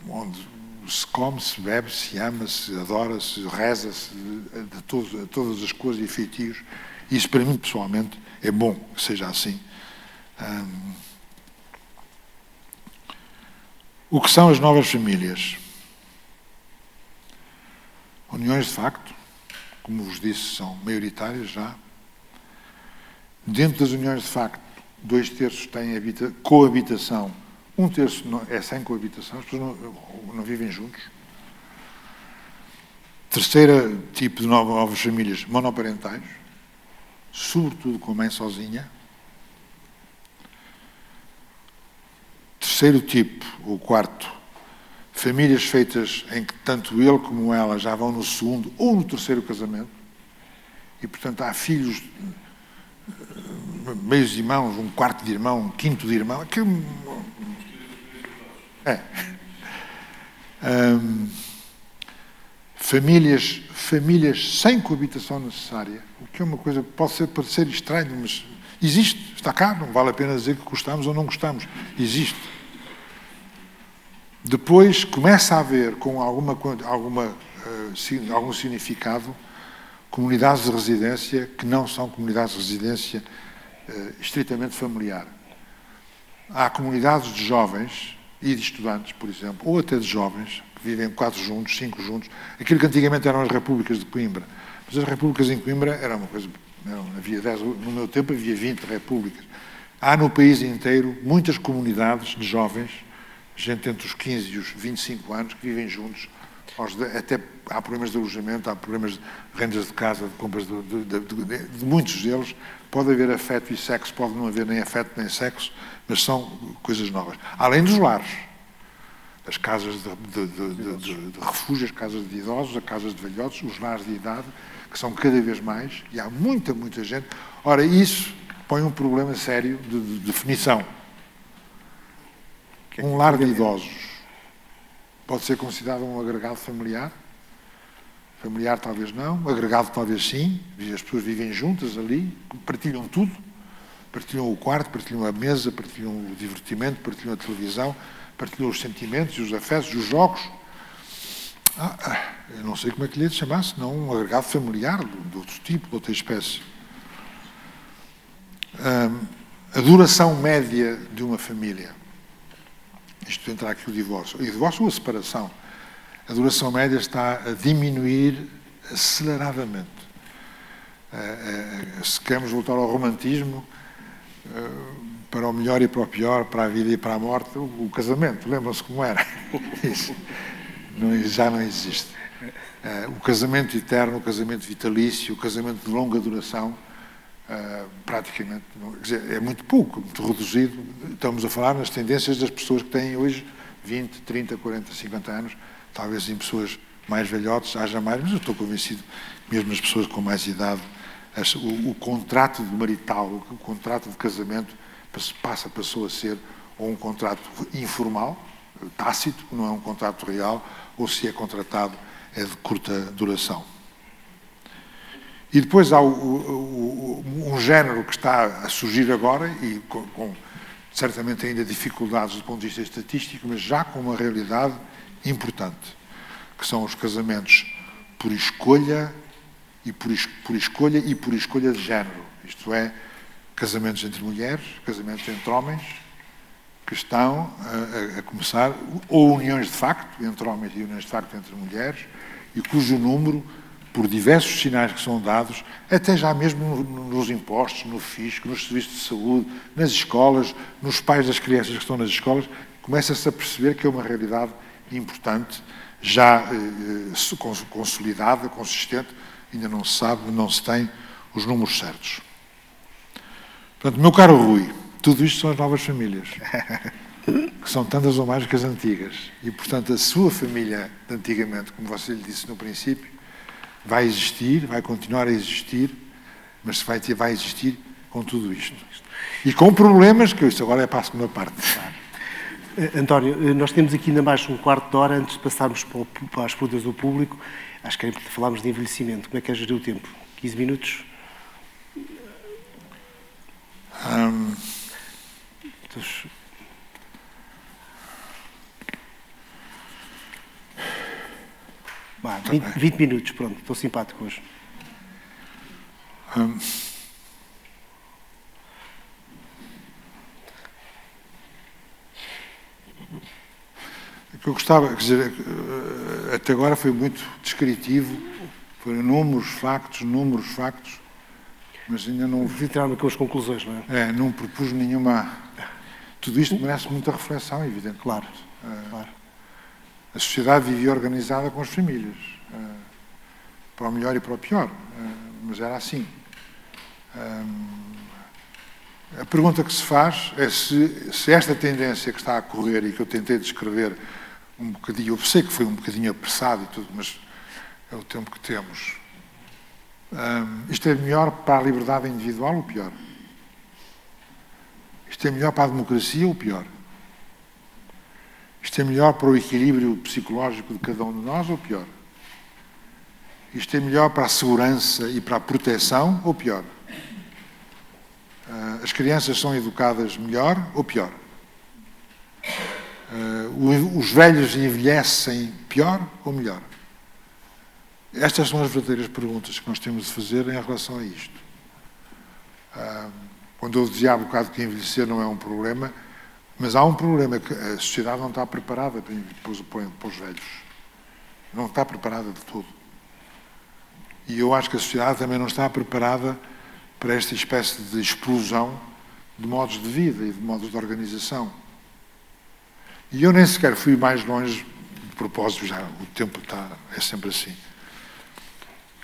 Speaker 1: onde se come, se bebe, se ama, se adora, se reza-se, de todas as coisas e feitios. Isso, para mim, pessoalmente, é bom que seja assim. O que são as novas famílias? Uniões de facto, como vos disse, são maioritárias já. Dentro das uniões de facto, 2/3 têm coabitação, 1/3 é sem coabitação, as pessoas não vivem juntos. Terceiro tipo de novas famílias, monoparentais, sobretudo com a mãe sozinha. Terceiro tipo, o quarto, famílias feitas em que tanto ele como ela já vão no segundo ou no terceiro casamento e, portanto, há filhos, meios irmãos, um quarto de irmão, um quinto de irmão. Famílias sem coabitação necessária, o que é uma coisa que pode parecer estranho, mas existe, está cá, não vale a pena dizer que gostamos ou não gostamos, existe. Depois começa a haver, com algum significado, comunidades de residência que não são comunidades de residência estritamente familiar. Há comunidades de jovens e de estudantes, por exemplo, ou até de jovens, que vivem 4 juntos, 5 juntos. Aquilo que antigamente eram as repúblicas de Coimbra. Mas as repúblicas em Coimbra era uma coisa... havia 10, no meu tempo havia 20 repúblicas. Há no país inteiro muitas comunidades de jovens, gente entre os 15 e os 25 anos, que vivem juntos. Até há problemas de alojamento, há problemas de rendas de casa, de compras de muitos deles. Pode haver afeto e sexo, pode não haver nem afeto nem sexo, mas são coisas novas. Além dos lares, as casas de refúgio, as casas de idosos, as casas de velhotes, os lares de idade, que são cada vez mais, e há muita gente. Ora, isso põe um problema sério de definição. Um lar de idosos pode ser considerado um agregado familiar? Familiar talvez não, agregado talvez sim, as pessoas vivem juntas ali, partilham tudo, partilham o quarto, partilham a mesa, partilham o divertimento, partilham a televisão, partilham os sentimentos e os afetos, os jogos. Eu não sei como é que lhe é de chamar, senão um agregado familiar de outro tipo, de outra espécie. A duração média de uma família, isto entra aqui o divórcio ou a separação, a duração média está a diminuir aceleradamente. Se queremos voltar ao romantismo, para o melhor e para o pior, para a vida e para a morte, o casamento, lembram-se como era? Isso já não existe. O casamento eterno, o casamento vitalício, o casamento de longa duração, praticamente, quer dizer, é muito pouco, muito reduzido. Estamos a falar nas tendências das pessoas que têm hoje 20, 30, 40, 50 anos, talvez em pessoas mais velhotes haja mais, mas eu estou convencido, mesmo as pessoas com mais idade, o contrato de marital, o contrato de casamento passou a ser ou um contrato informal, tácito, não é um contrato real, ou se é contratado é de curta duração. E depois há um género que está a surgir agora e com certamente ainda dificuldades do ponto de vista estatístico, mas já com uma realidade importante, que são os casamentos por escolha e por escolha de género. Isto é, casamentos entre mulheres, casamentos entre homens, que estão a começar, ou uniões de facto entre homens e uniões de facto entre mulheres, e cujo número, por diversos sinais que são dados, até já mesmo nos impostos, no fisco, nos serviços de saúde, nas escolas, nos pais das crianças que estão nas escolas, começa-se a perceber que é uma realidade importante, já consolidada, consistente, ainda não se sabe, não se tem os números certos. Portanto, meu caro Rui, tudo isto são as novas famílias, que são tantas ou mais que as antigas. E, portanto, a sua família de antigamente, como você lhe disse no princípio, vai existir, vai continuar a existir, mas vai existir com tudo isto. E com problemas, que isso agora é para a segunda parte.
Speaker 2: António, nós temos aqui ainda mais um quarto de hora antes de passarmos para as perguntas do público. Acho que é importante falarmos de envelhecimento. Como é que é gerir o tempo? 15 minutos? Bah, 20 minutos, pronto. Estou simpático hoje.
Speaker 1: O que eu gostava, quer dizer, até agora foi muito descritivo, foram números, factos, mas ainda não...
Speaker 2: Tiraram aqui as conclusões, não é?
Speaker 1: Não propus nenhuma... Tudo isto merece muita reflexão, evidentemente.
Speaker 2: Claro.
Speaker 1: A sociedade vivia organizada com as famílias, para o melhor e para o pior, mas era assim. A pergunta que se faz é se esta tendência que está a correr e que eu tentei descrever um bocadinho, eu sei que foi um bocadinho apressado e tudo, mas é o tempo que temos. Isto é melhor para a liberdade individual ou pior? Isto é melhor para a democracia ou pior? Isto é melhor para o equilíbrio psicológico de cada um de nós ou pior? Isto é melhor para a segurança e para a proteção ou pior? As crianças são educadas melhor ou pior? Os velhos envelhecem pior ou melhor? Estas são as verdadeiras perguntas que nós temos de fazer em relação a isto. Quando eu dizia há bocado que envelhecer não é um problema, mas há um problema, que a sociedade não está preparada para os velhos. Não está preparada de todo. E eu acho que a sociedade também não está preparada para esta espécie de explosão de modos de vida e de modos de organização. E eu nem sequer fui mais longe, de propósito, já o tempo é sempre assim.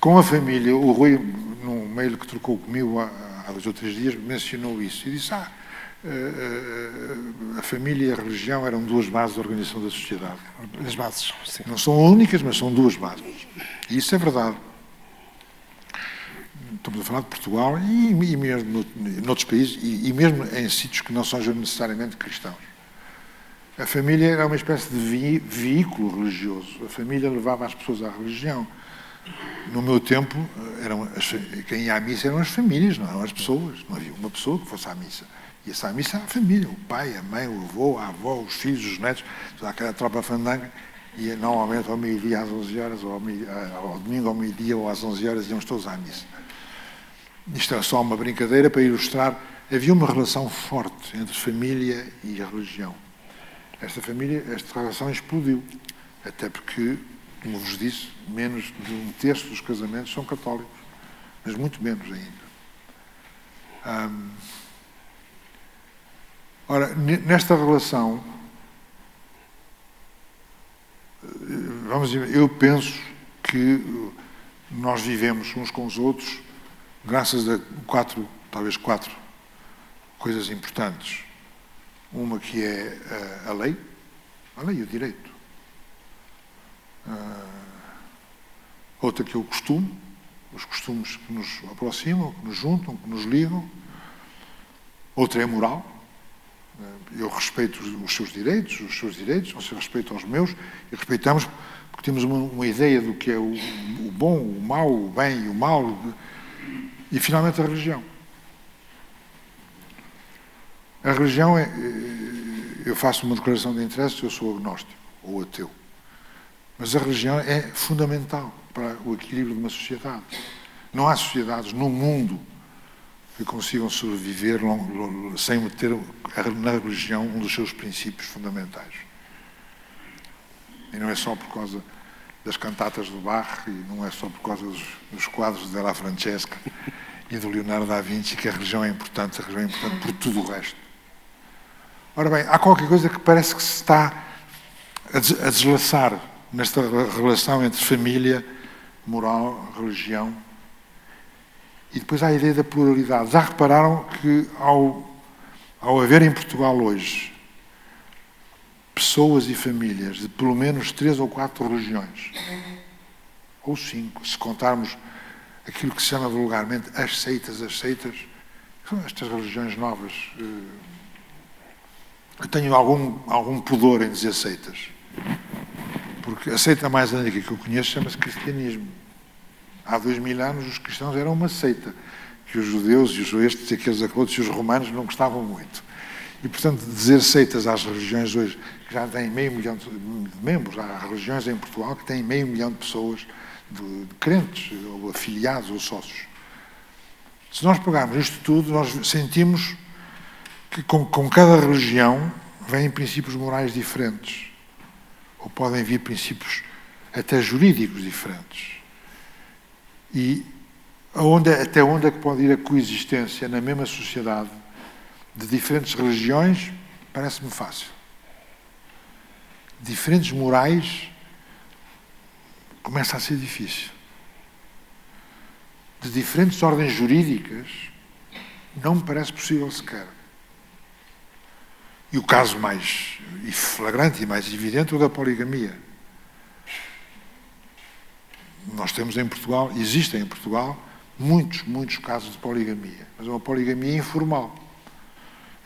Speaker 1: Com a família, o Rui, num mail que trocou comigo há 2 ou 3 dias, mencionou isso. E disse, a família e a religião eram 2 bases da organização da sociedade.
Speaker 2: As bases, sim.
Speaker 1: Não são únicas, mas são 2 bases. E isso é verdade. Estamos a falar de Portugal e mesmo noutros países, e mesmo em sítios que não são necessariamente cristãos. A família era uma espécie de veículo religioso. A família levava as pessoas à religião. No meu tempo, quem ia à missa eram as famílias, não eram as pessoas. Não havia uma pessoa que fosse à missa. Ia-se à missa a família, o pai, a mãe, o avô, a avó, os filhos, os netos, toda aquela tropa fandanga. Ia normalmente ao meio-dia às 11 horas, ou ao domingo ao meio-dia ou às 11 horas, íamos todos à missa. Isto é só uma brincadeira para ilustrar. Havia uma relação forte entre família e a religião. Esta relação explodiu. Até porque, como vos disse, menos de 1/3 dos casamentos são católicos. Mas muito menos ainda. Ora, nesta relação, vamos dizer, eu penso que nós vivemos uns com os outros graças a talvez quatro coisas importantes. Uma que é a lei e o direito. Outra que é o costume, os costumes que nos aproximam, que nos juntam, que nos ligam. Outra é a moral. Eu respeito os seus direitos, você respeita os meus, e respeitamos porque temos uma ideia do que é o bom, o mau, o bem e o mal. E, finalmente, a religião. A religião eu faço uma declaração de interesse, eu sou agnóstico ou ateu. Mas a religião é fundamental para o equilíbrio de uma sociedade. Não há sociedades no mundo que consigam sobreviver sem ter na religião um dos seus princípios fundamentais. E não é só por causa das cantatas do Bach, e não é só por causa dos quadros de Della Francesca e do Leonardo da Vinci que a religião é importante por tudo o resto. Ora bem, há qualquer coisa que parece que se está a deslaçar nesta relação entre família, moral, religião. E depois há a ideia da pluralidade. Já repararam que ao haver em Portugal hoje pessoas e famílias de pelo menos 3 ou 4 religiões, ou 5, se contarmos aquilo que se chama vulgarmente as seitas, são estas religiões novas, eu tenho algum pudor em dizer seitas. Porque a seita mais antiga que eu conheço chama-se cristianismo. Há 2000 anos os cristãos eram uma seita, que os judeus e os estes e aqueles outros e os romanos não gostavam muito. E, portanto, dizer seitas às religiões hoje, que já têm 500 mil de membros, há religiões em Portugal que têm 500 mil de pessoas, de crentes, ou afiliados, ou sócios. Se nós pegarmos isto tudo, nós sentimos que com cada religião vêm princípios morais diferentes. Ou podem vir princípios até jurídicos diferentes. E até onde é que pode ir a coexistência na mesma sociedade de diferentes religiões, parece-me fácil. Diferentes morais, começa a ser difícil. De diferentes ordens jurídicas, não me parece possível sequer. E o caso mais flagrante e mais evidente é o da poligamia. Nós temos em Portugal, existem em Portugal, muitos casos de poligamia. Mas é uma poligamia informal,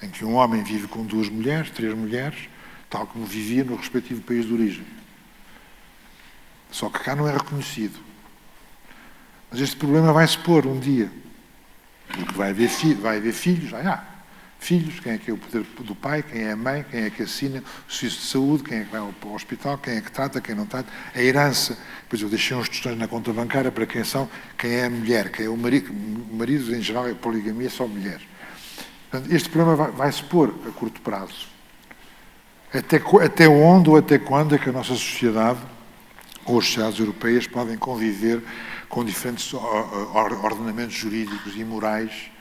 Speaker 1: em que um homem vive com 2 mulheres, 3 mulheres, tal como vivia no respectivo país de origem. Só que cá não é reconhecido. Mas este problema vai se pôr um dia. Porque vai haver filhos, filhos, quem é que é o poder do pai, quem é a mãe, quem é que assina o serviço de saúde, quem é que vai ao hospital, quem é que trata, quem não trata, a herança. Depois eu deixei uns tostões na conta bancária para quem é a mulher, quem é o marido. O marido, em geral, é poligamia, só mulher. Portanto, este problema vai se pôr a curto prazo. Até onde ou até quando é que a nossa sociedade ou as sociedades europeias podem conviver com diferentes ordenamentos jurídicos e morais?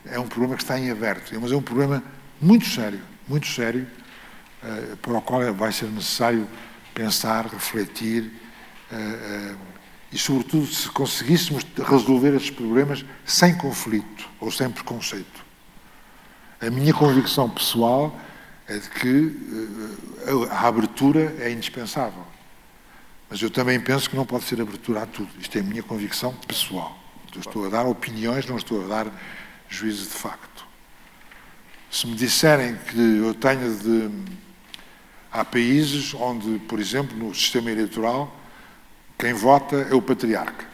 Speaker 1: É um problema que está em aberto, mas é um problema muito sério, para o qual vai ser necessário pensar, refletir e, sobretudo, se conseguíssemos resolver esses problemas sem conflito ou sem preconceito. A minha convicção pessoal é de que a abertura é indispensável. Mas eu também penso que não pode ser abertura a tudo. Isto é a minha convicção pessoal. Eu estou a dar opiniões, não estou a dar juízo de facto. Se me disserem que eu tenho de... Há países onde, por exemplo, no sistema eleitoral, quem vota é o patriarca.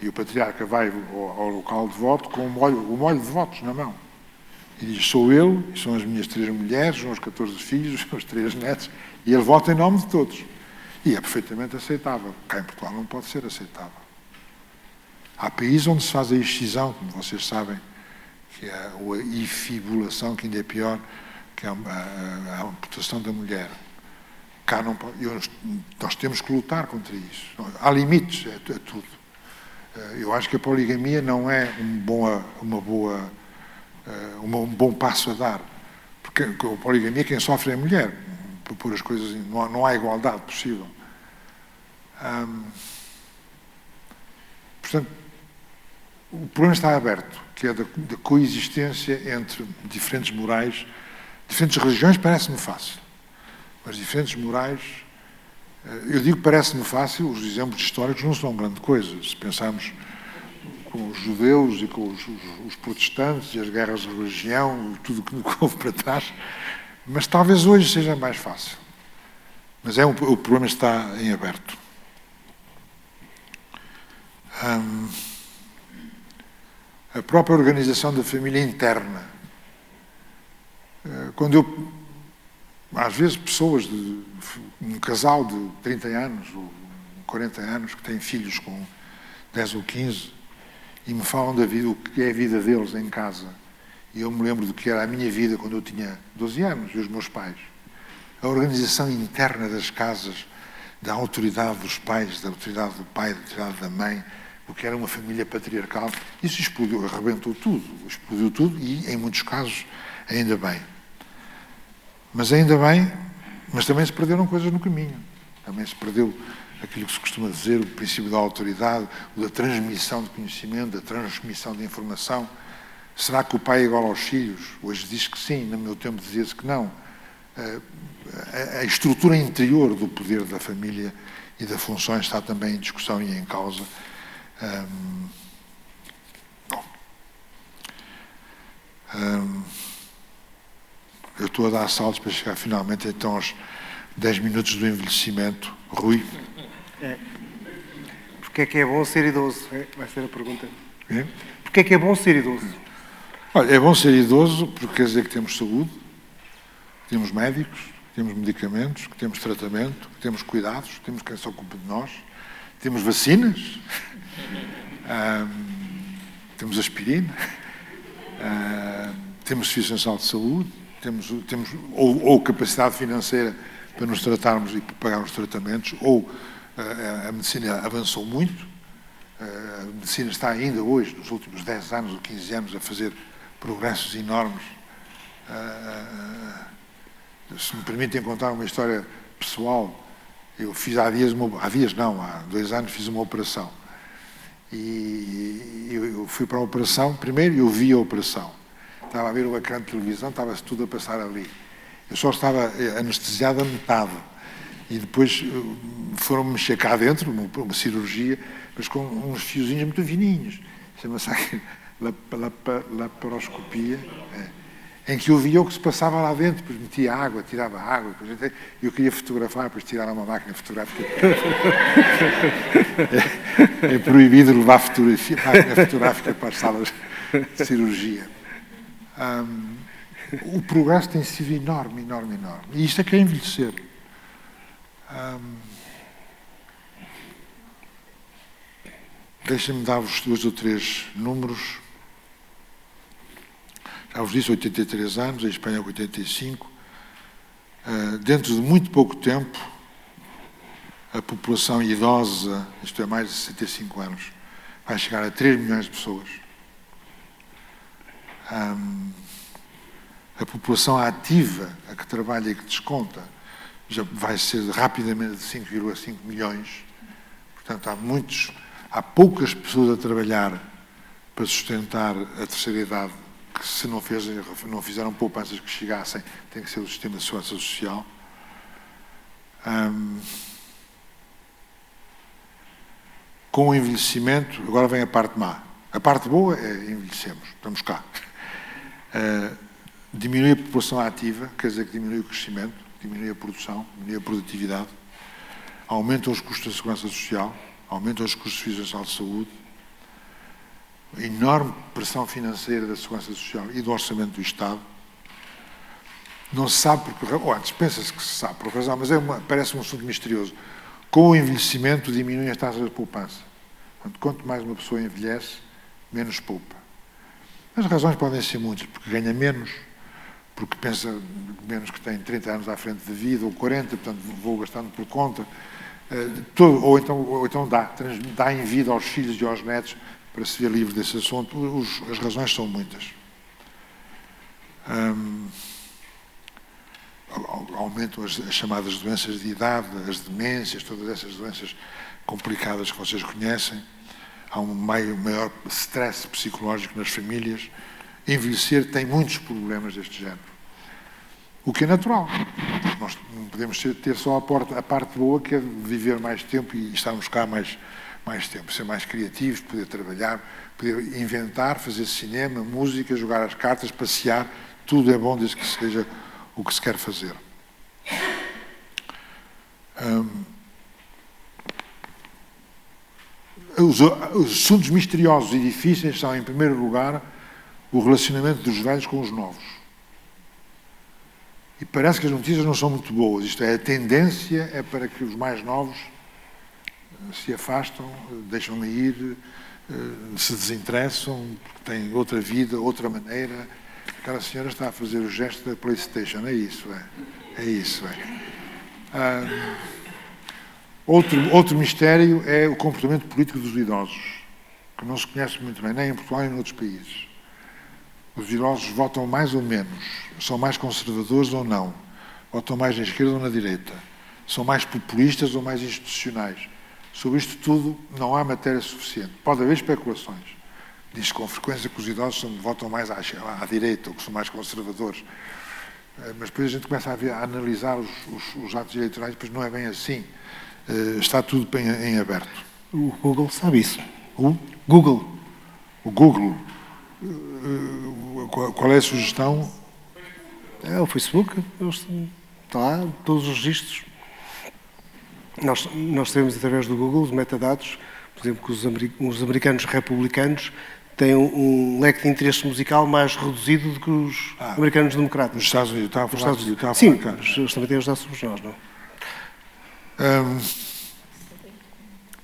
Speaker 1: E o patriarca vai ao local de voto com o molho de votos na mão. E diz, sou eu, e são as minhas 3 mulheres, são os 14 filhos, os meus 3 netos, e ele vota em nome de todos. E é perfeitamente aceitável. Cá em Portugal não pode ser aceitável. Há países onde se faz a excisão, como vocês sabem, que é a infibulação, que ainda é pior, que é a amputação da mulher. Cá não pode, nós temos que lutar contra isso. Há limites a tudo. Eu acho que a poligamia não é um bom passo a dar. Porque a poligamia, quem sofre é a mulher. Por pôr as coisas, não há igualdade possível. Portanto, o problema está aberto, que é da coexistência entre diferentes morais, diferentes religiões, parece-me fácil. Mas diferentes morais, eu digo parece-me fácil, os exemplos históricos não são grande coisa. Se pensarmos com os judeus e com os protestantes e as guerras de religião, tudo o que houve para trás, mas talvez hoje seja mais fácil. Mas o problema está em aberto. A própria organização da família interna. Quando às vezes pessoas, um casal de 30 anos ou 40 anos que têm filhos com 10 ou 15 e me falam da vida, o que é a vida deles em casa. E eu me lembro do que era a minha vida quando eu tinha 12 anos e os meus pais. A organização interna das casas, da autoridade dos pais, da autoridade do pai, da autoridade da mãe, o que era uma família patriarcal, isso explodiu, arrebentou tudo, explodiu tudo e, em muitos casos, ainda bem. Mas também se perderam coisas no caminho. Também se perdeu aquilo que se costuma dizer, o princípio da autoridade, da transmissão de conhecimento, da transmissão de informação. Será que o pai é igual aos filhos? Hoje diz que sim, no meu tempo dizia-se que não. A estrutura interior do poder da família e da função está também em discussão e em causa. estou a dar saltos para chegar finalmente então aos 10 minutos do envelhecimento. Rui?
Speaker 2: Porquê é que é bom ser idoso? Vai ser a pergunta.
Speaker 1: É?
Speaker 2: Porquê é que é bom ser idoso?
Speaker 1: Olha, é bom ser idoso porque quer dizer que temos saúde, que temos médicos, que temos medicamentos, que temos tratamento, que temos cuidados, que temos quem se ocupe de nós, temos vacinas, temos aspirina, temos suficiência de saúde, temos ou capacidade financeira para nos tratarmos e para pagar os tratamentos, ou a medicina avançou muito. A medicina está ainda hoje, nos últimos 10 anos ou 15 anos, a fazer progressos enormes. Se me permitem contar uma história pessoal, eu fiz há 2 anos fiz uma operação. E eu fui para a operação, primeiro eu vi a operação. Estava a ver o ecrã de televisão, estava-se tudo a passar ali. Eu só estava anestesiado a metade. E depois foram-me mexer cá dentro, uma cirurgia, mas com uns fiozinhos muito fininhos. Chama-se laparoscopia, em que eu via o que se passava lá dentro, depois metia água, tirava água, eu queria fotografar, depois tirar uma máquina fotográfica. É proibido levar máquina fotográfica para as salas de cirurgia. O progresso tem sido enorme, enorme, enorme. E isto é que é envelhecer. Deixem-me dar-vos 2 ou 3 números. Já vos disse, 83 anos, a Espanha 85. Dentro de muito pouco tempo, a população idosa, isto é, mais de 65 anos, vai chegar a 3 milhões de pessoas. A população ativa, a que trabalha e que desconta, já vai ser rapidamente de 5,5 milhões. Portanto, há poucas pessoas a trabalhar para sustentar a terceira idade, que se não fizeram poupanças que chegassem, tem que ser o sistema de segurança social. Com o envelhecimento, agora vem a parte má. A parte boa é envelhecemos, estamos cá. Diminui a população ativa, quer dizer que diminui o crescimento, diminui a produção, diminui a produtividade, aumentam os custos da segurança social, aumentam os custos de saúde, enorme pressão financeira da segurança social e do orçamento do Estado. Não se sabe por que razão, ou antes pensa-se que se sabe por que razão, mas parece um assunto misterioso. Com o envelhecimento diminuem as taxas de poupança. Portanto, quanto mais uma pessoa envelhece, menos poupa. As razões podem ser muitas, porque ganha menos, porque pensa menos que tem 30 anos à frente de vida, ou 40, portanto vou gastando por conta, ou então dá em vida aos filhos e aos netos para se ver livre desse assunto. As razões são muitas. Aumentam as chamadas doenças de idade, as demências, todas essas doenças complicadas que vocês conhecem. Há um maior stress psicológico nas famílias. Envelhecer tem muitos problemas deste género. O que é natural. Nós não podemos ter só a parte boa, que é de viver mais tempo e estarmos cá mais tempo. Ser mais criativos, poder trabalhar, poder inventar, fazer cinema, música, jogar as cartas, passear. Tudo é bom desde que seja o que se quer fazer. Os assuntos misteriosos e difíceis são, em primeiro lugar, o relacionamento dos velhos com os novos. E parece que as notícias não são muito boas. Isto é, a tendência é para que os mais novos se afastam, deixam-me ir, se desinteressam, têm outra vida, outra maneira. Aquela senhora está a fazer o gesto da PlayStation, é isso, é. É isso, é. Outro mistério é o comportamento político dos idosos, que não se conhece muito bem, nem em Portugal nem em outros países. Os idosos votam mais ou menos, são mais conservadores ou não, votam mais na esquerda ou na direita, são mais populistas ou mais institucionais. Sobre isto tudo não há matéria suficiente. Pode haver especulações. Diz com frequência que os idosos votam mais à direita ou que são mais conservadores. Mas depois a gente começa a analisar os atos eleitorais e depois não é bem assim. Está tudo bem em aberto.
Speaker 2: O Google sabe isso.
Speaker 1: O
Speaker 2: Google.
Speaker 1: Google. Qual é a sugestão?
Speaker 2: É o Facebook, está lá, todos os registros. Nós sabemos através do Google, os metadados, por exemplo, que os americanos republicanos têm um leque de interesse musical mais reduzido do que os americanos democratas.
Speaker 1: Nos Estados Unidos, estava a falar de Utah.
Speaker 2: Sim, eles também têm ajudado sobre nós, não?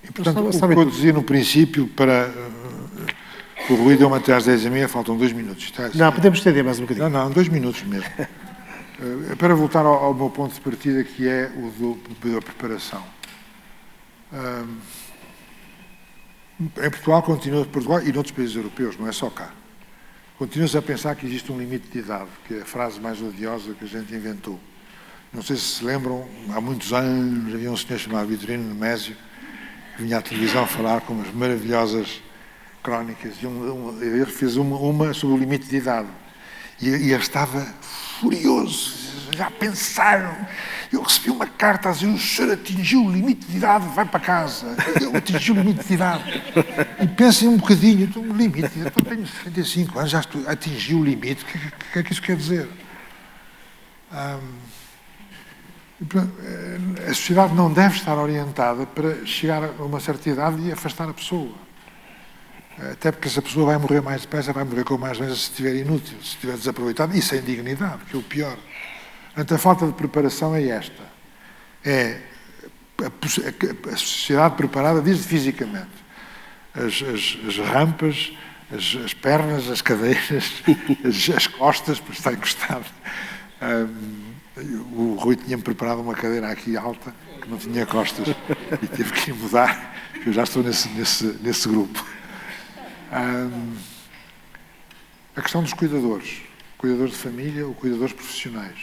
Speaker 1: E, portanto, o que eu dizia no princípio, para o Rui deu-me até às 10h30, faltam 2 minutos. Está
Speaker 2: não, podemos estender mais um bocadinho.
Speaker 1: Não, 2 minutos mesmo. Para voltar ao meu ponto de partida, que é o da preparação. Em Portugal, e noutros países europeus, não é só cá, continua-se a pensar que existe um limite de idade, que é a frase mais odiosa que a gente inventou. Não sei se lembram, há muitos anos havia um senhor chamado Vitorino Nemésio, que vinha à televisão falar com umas maravilhosas crónicas, e ele fez uma sobre o limite de idade. E ele estava furioso. Já pensaram? Eu recebi uma carta a dizer: o senhor atingiu o limite de idade, vai para casa. Eu atingi o limite de idade. E pensem um bocadinho, o limite de idade, eu tenho 75 anos, já atingi o limite. O que é que isso quer dizer? A sociedade não deve estar orientada para chegar a uma certa idade e afastar a pessoa. Até porque essa pessoa vai morrer mais depressa, vai morrer com mais doenças se estiver inútil, se estiver desaproveitado, e sem dignidade, que é o pior. Portanto, a falta de preparação é esta. É a sociedade preparada desde fisicamente. As rampas, as pernas, as cadeiras, as costas, para estar encostado. O Rui tinha-me preparado uma cadeira aqui alta, que não tinha costas, e teve que ir mudar, eu já estou nesse grupo. A questão dos cuidadores de família ou cuidadores profissionais,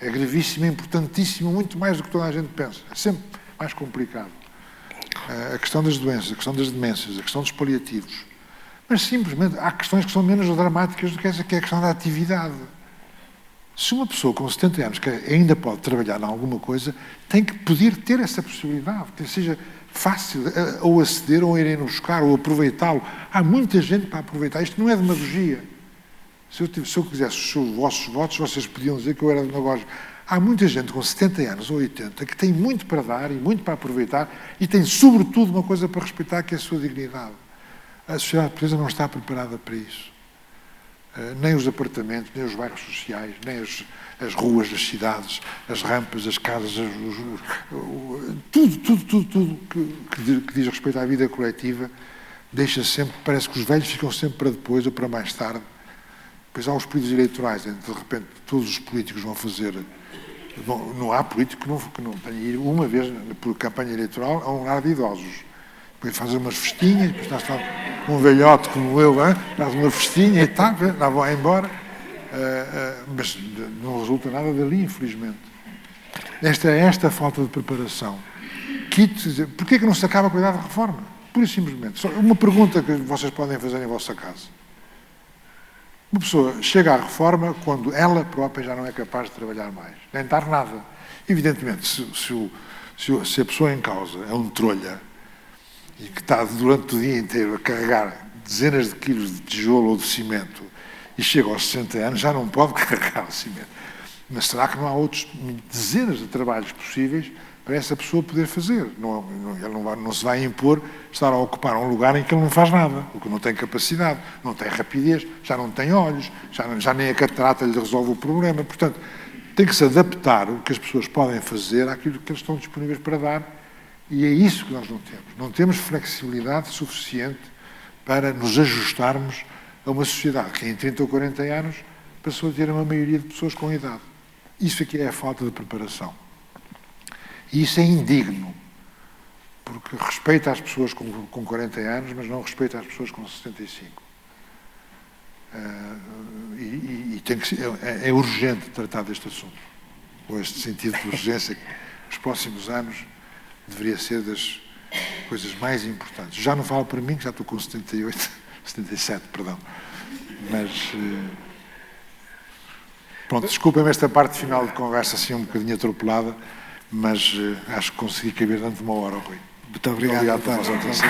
Speaker 1: é gravíssima, importantíssima, muito mais do que toda a gente pensa. É sempre mais complicado. A questão das doenças, a questão das demências, a questão dos paliativos. Mas simplesmente há questões que são menos dramáticas do que essa, que é a questão da atividade. Se uma pessoa com 70 anos que ainda pode trabalhar em alguma coisa, tem que poder ter essa possibilidade, que seja fácil ou aceder, ou irem buscar, ou aproveitá-lo. Há muita gente para aproveitar. Isto não é demagogia. Se eu quisesse os vossos votos, vocês podiam dizer que eu era demagógico. Há muita gente com 70 anos ou 80 que tem muito para dar e muito para aproveitar e tem, sobretudo, uma coisa para respeitar, que é a sua dignidade. A sociedade portuguesa não está preparada para isso. Nem os apartamentos, nem os bairros sociais, nem as ruas das cidades, as rampas, as casas, tudo que diz respeito à vida coletiva, deixa sempre, parece que os velhos ficam sempre para depois ou para mais tarde. Depois há os períodos eleitorais, de repente todos os políticos vão fazer... Não há político que não tenha ido uma vez por campanha eleitoral a um lar de idosos. Depois faz umas festinhas, depois está um velhote como eu, faz uma festinha e tal, lá vão embora. Mas não resulta nada dali, infelizmente. Esta falta de preparação. Porquê que não se acaba com a idade de reforma? Pura e simplesmente. Só uma pergunta que vocês podem fazer em vossa casa. Uma pessoa chega à reforma quando ela própria já não é capaz de trabalhar mais, nem dar nada. Evidentemente, se a pessoa em causa é um trolha e que está durante o dia inteiro a carregar dezenas de quilos de tijolo ou de cimento e chega aos 60 anos, já não pode carregar o cimento. Mas será que não há outros dezenas de trabalhos possíveis para essa pessoa poder fazer? Ele não se vai impor estar a ocupar um lugar em que ele não faz nada, porque não tem capacidade, não tem rapidez, já não tem olhos, já nem a catarata lhe resolve o problema. Portanto, tem que se adaptar o que as pessoas podem fazer àquilo que eles estão disponíveis para dar, e é isso que nós não temos. Não temos flexibilidade suficiente para nos ajustarmos a uma sociedade que em 30 ou 40 anos passou a ter uma maioria de pessoas com idade. Isso aqui é a falta de preparação. E isso é indigno, porque respeita as pessoas com 40 anos, mas não respeita as pessoas com 65. Tem que ser, é urgente tratar deste assunto, com este sentido de urgência que nos próximos anos deveria ser das coisas mais importantes. Já não falo para mim, que já estou com 77, perdão. Mas, pronto, desculpem-me esta parte final de conversa assim um bocadinho atropelada, mas acho que consegui caber dentro de uma hora, Rui.
Speaker 2: Muito obrigado pela vossa atenção.